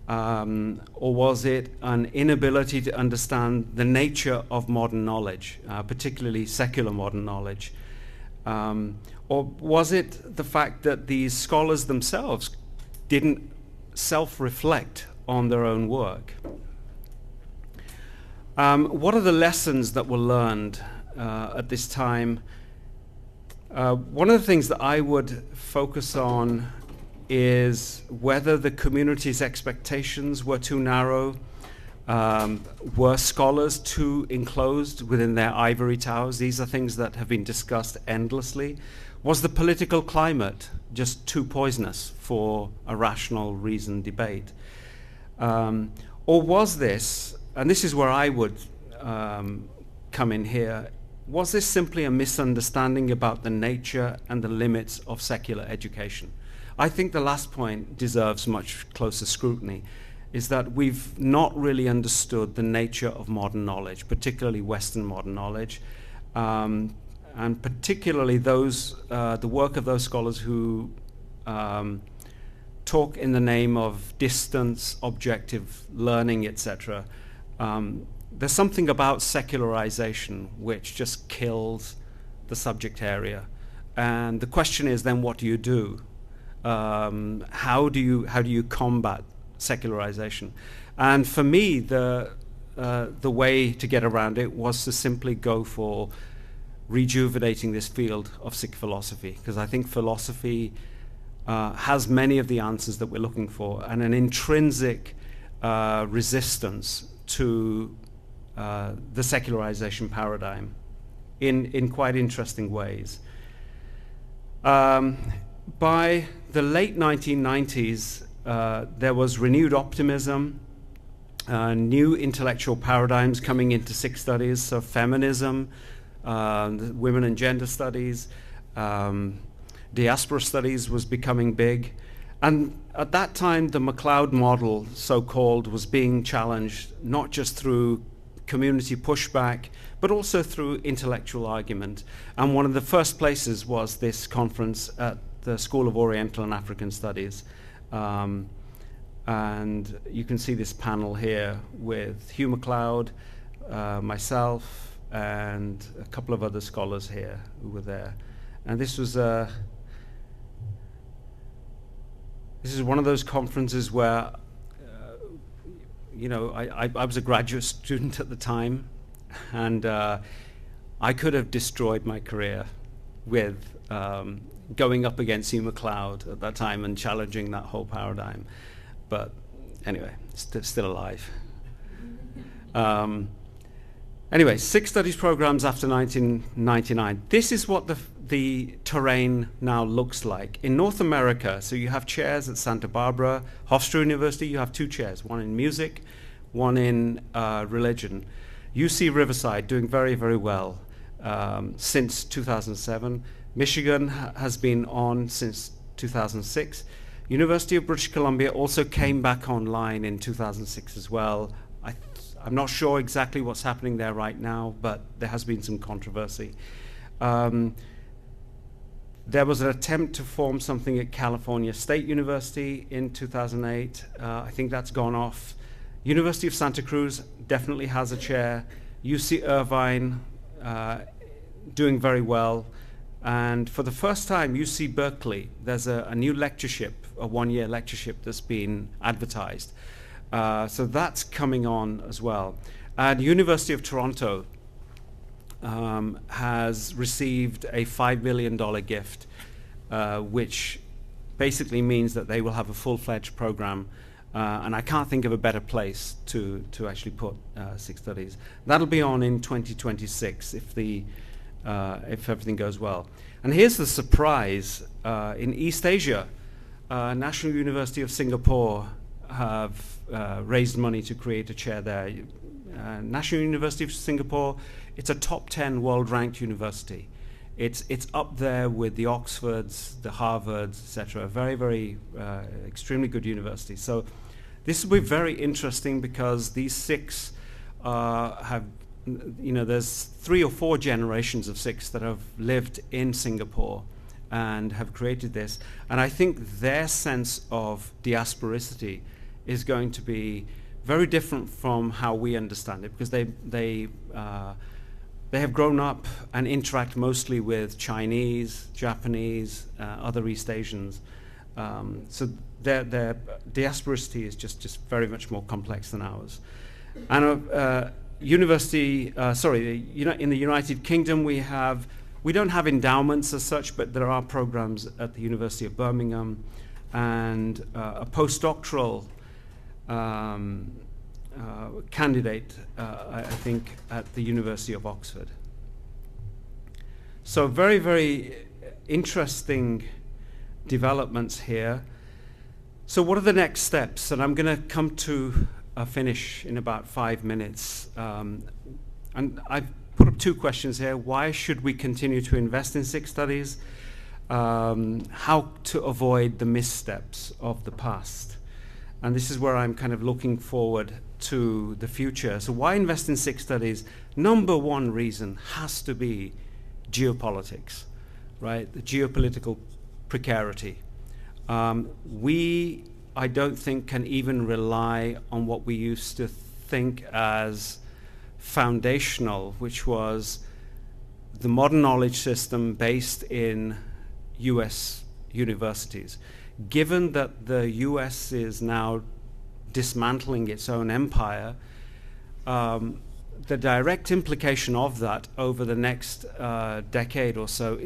Or was it an inability to understand the nature of modern knowledge, particularly secular modern knowledge? Or was it the fact that these scholars themselves didn't self-reflect on their own work? What are the lessons that were learned at this time? One of the things that I would focus on is whether the community's expectations were too narrow. Were scholars too enclosed within their ivory towers? These are things that have been discussed endlessly. Was the political climate just too poisonous for a rational, reasoned debate? Or was this, and this is where I would come in here, was this simply a misunderstanding about the nature and the limits of secular education? I think the last point deserves much closer scrutiny, is that we've not really understood the nature of modern knowledge, particularly Western modern knowledge, and particularly the work of those scholars who talk in the name of distance, objective learning, etc. There's something about secularization which just kills the subject area. And the question is then, what do you do? How do you combat secularization? And for me, the way to get around it was to simply go for rejuvenating this field of Sikh philosophy, because I think philosophy has many of the answers that we're looking for, and an intrinsic resistance to the secularization paradigm in quite interesting ways. By the late 1990s, there was renewed optimism, new intellectual paradigms coming into Sikh studies, so feminism, women and gender studies, diaspora studies was becoming big. And at that time, the MacLeod model, so-called, was being challenged, not just through community pushback, but also through intellectual argument. And one of the first places was this conference at the School of Oriental and African Studies. And you can see this panel here with Hugh MacLeod, myself, and a couple of other scholars here who were there. And this was one of those conferences where, I was a graduate student at the time, and I could have destroyed my career with going up against Hugh MacLeod at that time and challenging that whole paradigm. But anyway, still alive. Anyway, Sikh studies programs after 1999. This is what the terrain now looks like. In North America, so you have chairs at Santa Barbara, Hofstra University, you have two chairs, one in music, one in religion. UC Riverside doing very, very well since 2007. Michigan has been on since 2006. University of British Columbia also came back online in 2006 as well. I'm not sure exactly what's happening there right now, but there has been some controversy. There was an attempt to form something at California State University in 2008. I think that's gone off. University of Santa Cruz definitely has a chair. UC Irvine doing very well. And for the first time, UC Berkeley, there's a new lectureship, a one-year lectureship that's been advertised. So that's coming on as well. And University of Toronto has received a $5 million gift, which basically means that they will have a full-fledged program. And I can't think of a better place to actually put Sikh studies. That'll be on in 2026 if everything goes well. And here's the surprise. In East Asia, National University of Singapore have raised money to create a chair there. National University of Singapore, it's a top 10 world-ranked university. It's up there with the Oxfords, the Harvards, etc. Very, very extremely good university. So this will be very interesting because these Sikhs have, there's 3 or 4 generations of Sikhs that have lived in Singapore and have created this. And I think their sense of diasporicity is going to be very different from how we understand it, because they have grown up and interact mostly with Chinese, Japanese, other East Asians. So their diasporicity is just very much more complex than ours. And in the United Kingdom we don't have endowments as such, but there are programs at the University of Birmingham and a postdoctoral candidate, I think, at the University of Oxford. So very, very interesting developments here. So what are the next steps? And I'm going to come to a finish in about 5 minutes. And I've put up 2 questions here. Why should we continue to invest in Sikh studies? How to avoid the missteps of the past? And this is where I'm kind of looking forward to the future. So why invest in Sikh studies? Number 1 reason has to be geopolitics, right? The geopolitical precarity. I don't think, can even rely on what we used to think as foundational, which was the modern knowledge system based in US universities. Given that the US is now dismantling its own empire, the direct implication of that over the next decade or so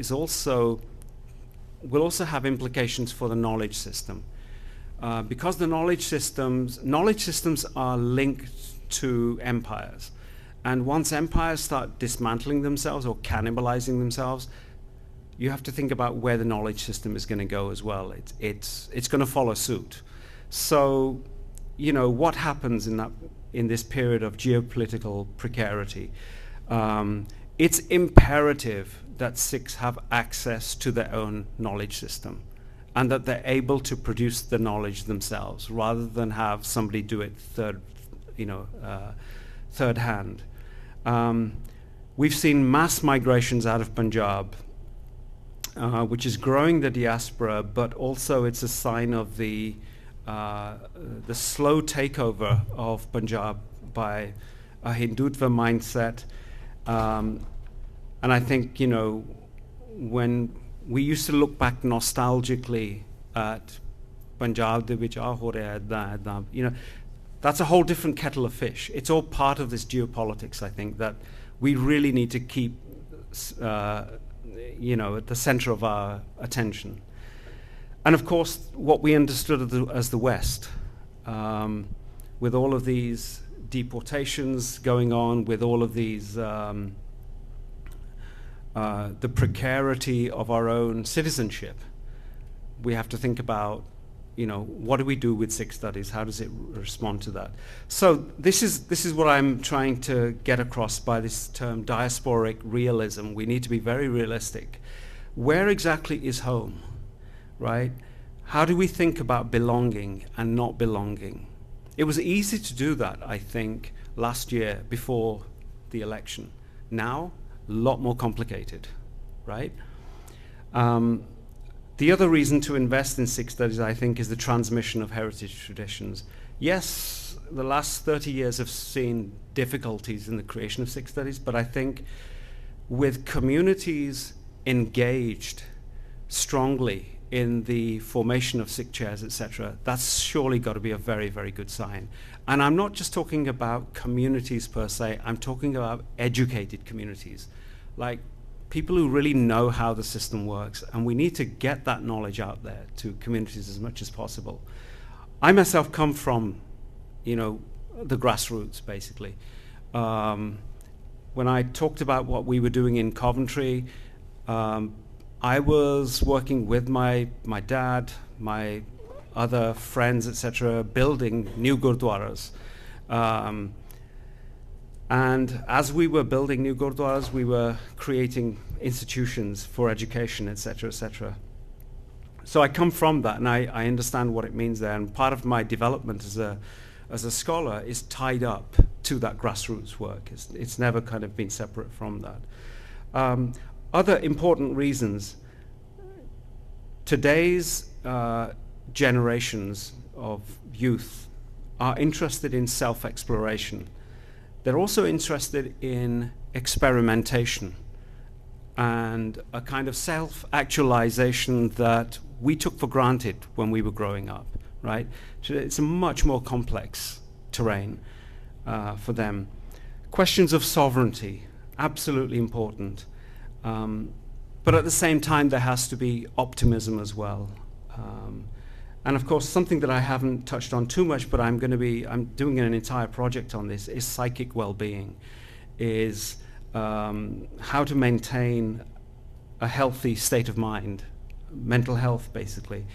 will also have implications for the knowledge system. Because the knowledge systems are linked to empires. And once empires start dismantling themselves or cannibalizing themselves, you have to think about where the knowledge system is going to go as well. It's going to follow suit. So, what happens in this period of geopolitical precarity? It's imperative that Sikhs have access to their own knowledge system, and that they're able to produce the knowledge themselves, rather than have somebody do it third hand. We've seen mass migrations out of Punjab, which is growing the diaspora, but also it's a sign of the slow takeover of Punjab by a Hindutva mindset. And I think, when we used to look back nostalgically at Punjab de vich aa ho raha hai, eda, that's a whole different kettle of fish. It's all part of this geopolitics, I think, that we really need to keep at the center of our attention. And of course, what we understood as the West, with all of these deportations going on, with all of these, the precarity of our own citizenship, we have to think about, what do we do with Sikh studies? How does it respond to that? So this is what I'm trying to get across by this term, diasporic realism. We need to be very realistic. Where exactly is home, right? How do we think about belonging and not belonging? It was easy to do that, I think, last year before the election. Now, a lot more complicated, right? The other reason to invest in Sikh studies, I think, is the transmission of heritage traditions. Yes, the last 30 years have seen difficulties in the creation of Sikh studies, but I think with communities engaged strongly in the formation of Sikh chairs, etc., that's surely got to be a very, very good sign. And I'm not just talking about communities per se, I'm talking about educated communities, like people who really know how the system works, and we need to get that knowledge out there to communities as much as possible. I myself come from, the grassroots, basically. When I talked about what we were doing in Coventry, I was working with my dad, my other friends, etc., building new gurdwaras. And as we were building new gurdwaras, we were creating institutions for education, etc., etc. So I come from that, and I understand what it means there. And part of my development as a scholar is tied up to that grassroots work. It's never kind of been separate from that. Other important reasons. Today's generations of youth are interested in self-exploration. They're also interested in experimentation and a kind of self-actualization that we took for granted when we were growing up, right? So it's a much more complex terrain for them. Questions of sovereignty, absolutely important. But at the same time, there has to be optimism as well. And of course, something that I haven't touched on too much, but I'm doing an entire project on this, is psychic well-being, is how to maintain a healthy state of mind, mental health basically,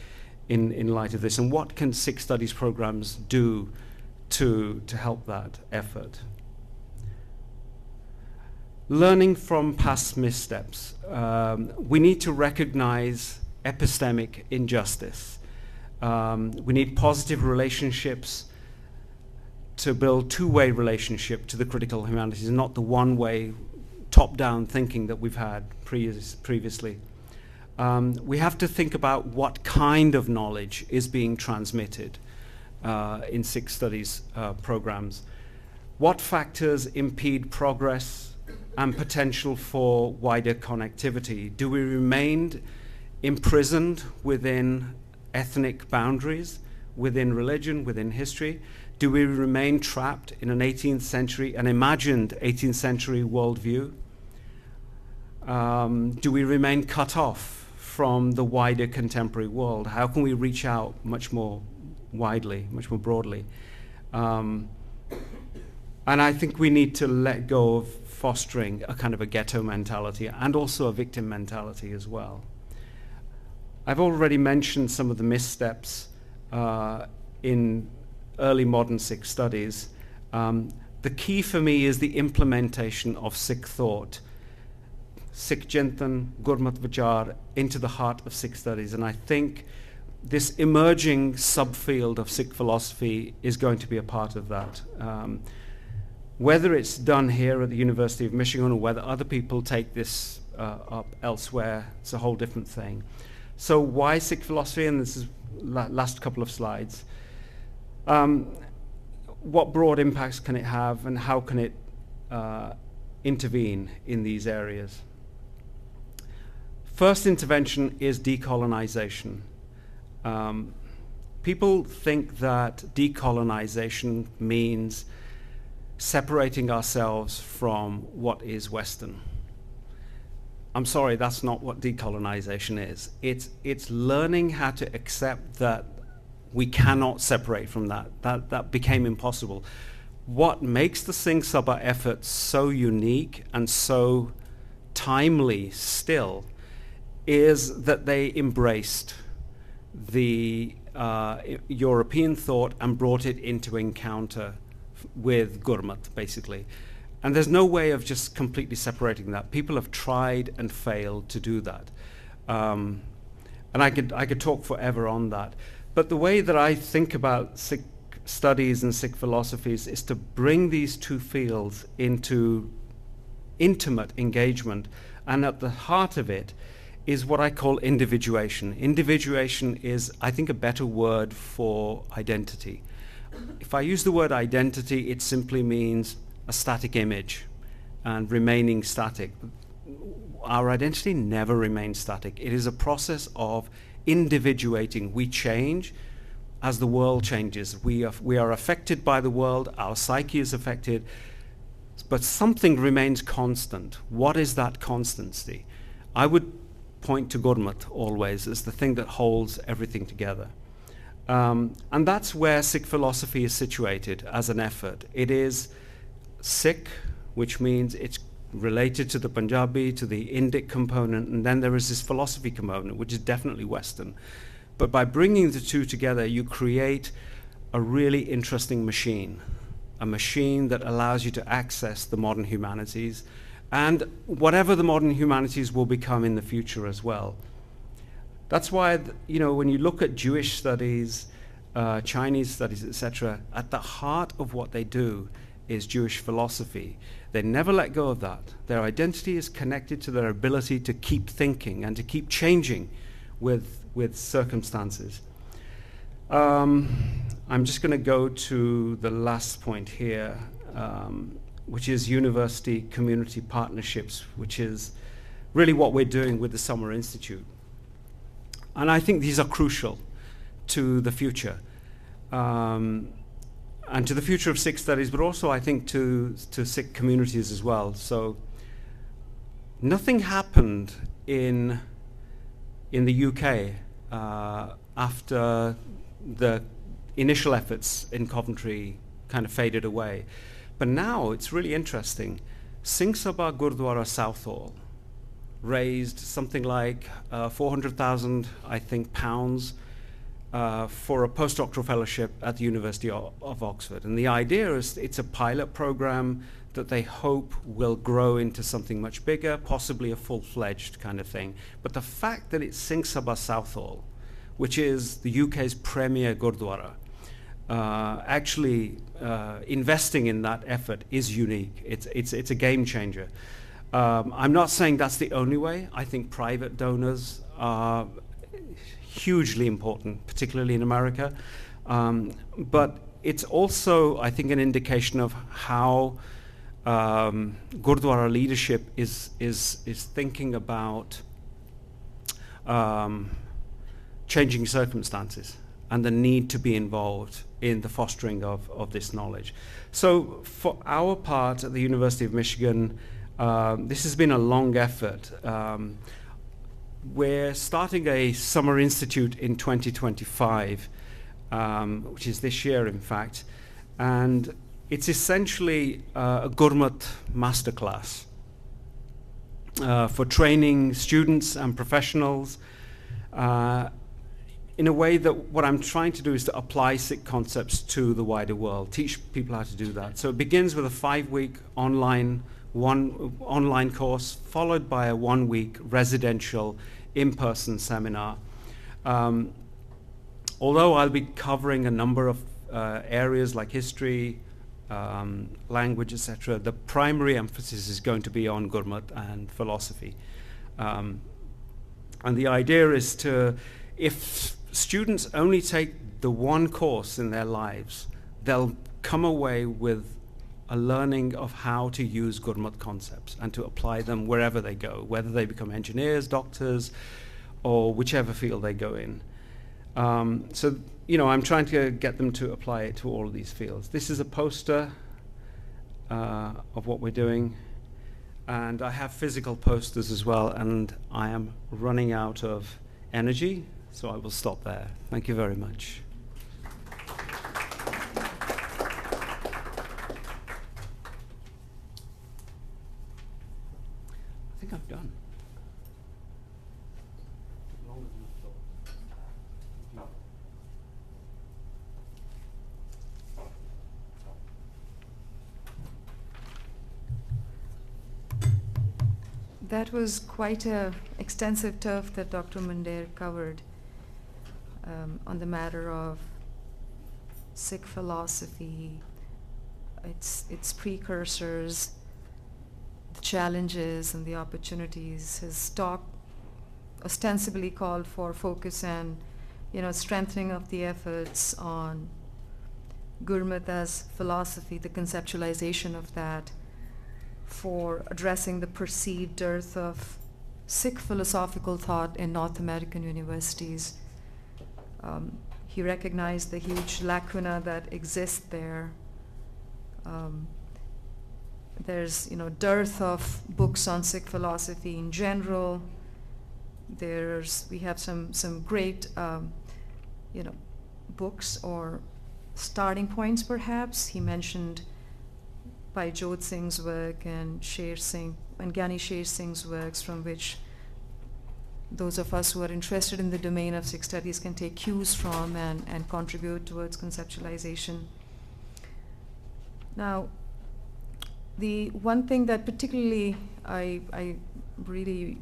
in light of this, and what can Sikh studies programs do to help that effort. Learning from past missteps. We need to recognize epistemic injustice. We need positive relationships to build two-way relationship to the critical humanities, not the one-way top-down thinking that we've had previously. We have to think about what kind of knowledge is being transmitted in Sikh studies programs. What factors impede progress and potential for wider connectivity? Do we remain imprisoned within ethnic boundaries, within religion, within history? Do we remain trapped in an 18th century, an imagined 18th century worldview? Do we remain cut off from the wider contemporary world? How can we reach out much more widely, much more broadly? And I think we need to let go of fostering a kind of a ghetto mentality and also a victim mentality as well. I've already mentioned some of the missteps in early modern Sikh studies. The key for me is the implementation of Sikh thought, Sikh Chintan, Gurmat Vichar, into the heart of Sikh studies. And I think this emerging subfield of Sikh philosophy is going to be a part of that. Whether it's done here at the University of Michigan or whether other people take this up elsewhere, it's a whole different thing. So why Sikh philosophy? And this is last couple of slides. What broad impacts can it have, and how can it intervene in these areas? First intervention is decolonization. People think that decolonization means separating ourselves from what is Western. I'm sorry, that's not what decolonization is. It's learning how to accept that we cannot separate from that. That became impossible. What makes the Singh Sabha effort so unique and so timely still is that they embraced the European thought and brought it into encounter with Gurmat, basically. And there's no way of just completely separating that. People have tried and failed to do that. And I could talk forever on that. But the way that I think about Sikh studies and Sikh philosophies is to bring these two fields into intimate engagement. And at the heart of it is what I call individuation. Individuation is, I think, a better word for identity. If I use the word identity, it simply means a static image and remaining static. Our identity never remains static. It is a process of individuating. We change as the world changes. We are affected by the world. Our psyche is affected. But something remains constant. What is that constancy? I would point to Gurmat always as the thing that holds everything together. And that's where Sikh philosophy is situated as an effort. It is Sikh, which means it's related to the Punjabi, to the Indic component, and then there is this philosophy component, which is definitely Western. But by bringing the two together, you create a really interesting machine, a machine that allows you to access the modern humanities and whatever the modern humanities will become in the future as well. That's why, when you look at Jewish studies, Chinese studies, etc., at the heart of what they do is Jewish philosophy. They never let go of that. Their identity is connected to their ability to keep thinking and to keep changing with circumstances. I'm just going to go to the last point here, which is university community partnerships, which is really what we're doing with the Summer Institute. And I think these are crucial to the future, and to the future of Sikh studies, but also I think to Sikh communities as well. So nothing happened in the UK after the initial efforts in Coventry kind of faded away. But now it's really interesting. Singh Sabha Gurdwara Southall raised something like 400,000, I think, pounds for a postdoctoral fellowship at the University of Oxford. And the idea is it's a pilot program that they hope will grow into something much bigger, possibly a full-fledged kind of thing. But the fact that it's Singh Sabha Southall, which is the UK's premier Gurdwara, actually investing in that effort is unique. It's a game changer. I'm not saying that's the only way. I think private donors are hugely important, particularly in America. But it's also, I think, an indication of how Gurdwara leadership is thinking about changing circumstances and the need to be involved in the fostering of this knowledge. So for our part at the University of Michigan, this has been a long effort. We're starting a summer institute in 2025, which is this year, in fact, and it's essentially a Gurmat masterclass for training students and professionals in a way that what I'm trying to do is to apply Sikh concepts to the wider world, teach people how to do that. So it begins with a 5-week online course, followed by a 1-week residential in-person seminar. Although I'll be covering a number of areas like history, language, etc., the primary emphasis is going to be on Gurmat and philosophy. And the idea is to, if students only take the one course in their lives, they'll come away with a learning of how to use Gurmat concepts and to apply them wherever they go, whether they become engineers, doctors, or whichever field they go in. So, I'm trying to get them to apply it to all of these fields. This is a poster of what we're doing, and I have physical posters as well, and I am running out of energy, so I will stop there. Thank you very much. I think I've done. No. That was quite an extensive turf that Dr. Mandair covered on the matter of Sikh philosophy, its precursors, the challenges and the opportunities. His talk ostensibly called for focus and strengthening of the efforts on Gurmat as philosophy, the conceptualization of that, for addressing the perceived dearth of Sikh philosophical thought in North American universities. He recognized the huge lacuna that exists there. There's dearth of books on Sikh philosophy in general. We have some great books or starting points perhaps. He mentioned Jodh Singh's work and Sher Singh and Gyani Sher Singh's works, from which those of us who are interested in the domain of Sikh studies can take cues from and contribute towards conceptualization. Now, the one thing that particularly I really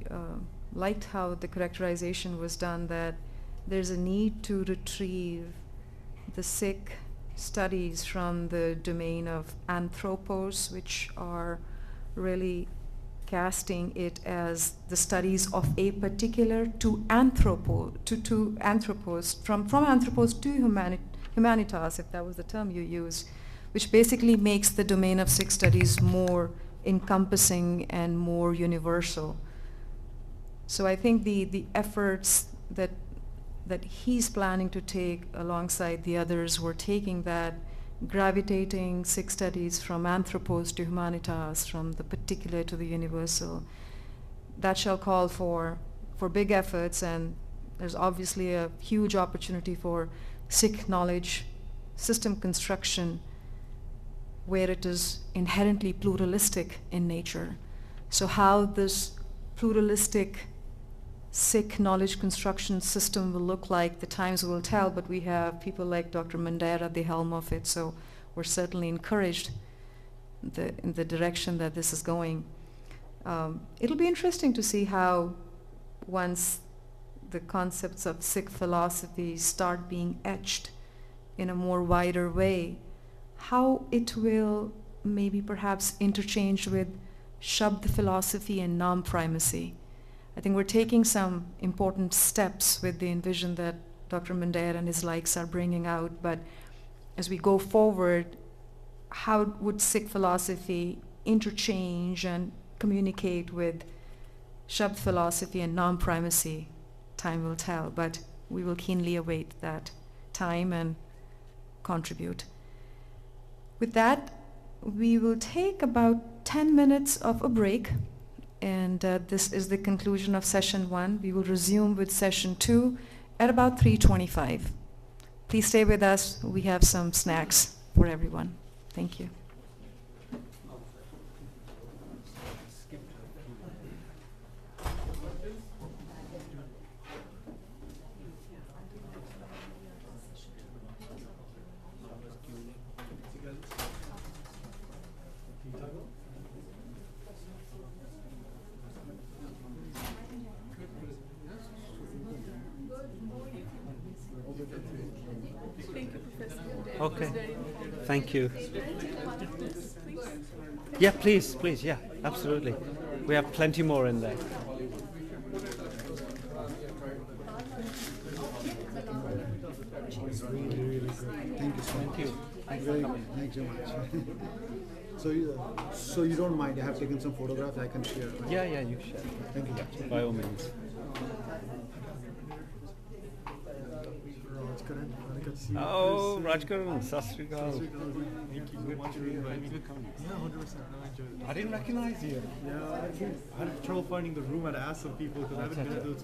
liked how the characterization was done, that there's a need to retrieve the Sikh studies from the domain of anthropos, which are really casting it as the studies of a particular to anthropos, from anthropos to humanitas, if that was the term you used, which basically makes the domain of Sikh studies more encompassing and more universal. So I think the efforts that he's planning to take alongside the others who are taking that, gravitating Sikh studies from anthropos to humanitas, from the particular to the universal, that shall call for big efforts, and there's obviously a huge opportunity for Sikh knowledge system construction where it is inherently pluralistic in nature. So how this pluralistic Sikh knowledge construction system will look like, the times will tell, but we have people like Dr. Mandair at the helm of it, so we're certainly encouraged in the direction that this is going. It'll be interesting to see how, once the concepts of Sikh philosophy start being etched in a more wider way, how it will maybe perhaps interchange with Shabd philosophy and Naam primacy. I think we're taking some important steps with the envision that Dr. Mandair and his likes are bringing out, but as we go forward, how would Sikh philosophy interchange and communicate with Shabd philosophy and Naam primacy? Time will tell, but we will keenly await that time and contribute. With that, we will take about 10 minutes of a break, and this is the conclusion of session 1. We will resume with session 2 at about 3:25. Please stay with us. We have some snacks for everyone. Thank you. Okay, thank you. Yeah, please, yeah, absolutely. We have plenty more in there. Really, really great. Thank you so much. Thank you. Very good. Thanks so much. So you don't mind? I have taken some photographs. I can share. Right? Yeah, you can share. Thank you. Yeah, by all means. Oh, Rajkaran, Sastrikal. Thank you so much for inviting me to come. Yeah, 100%. No, I enjoyed it. I didn't recognize you. Yeah, I had trouble finding the room. I had to ask some people because I haven't been to those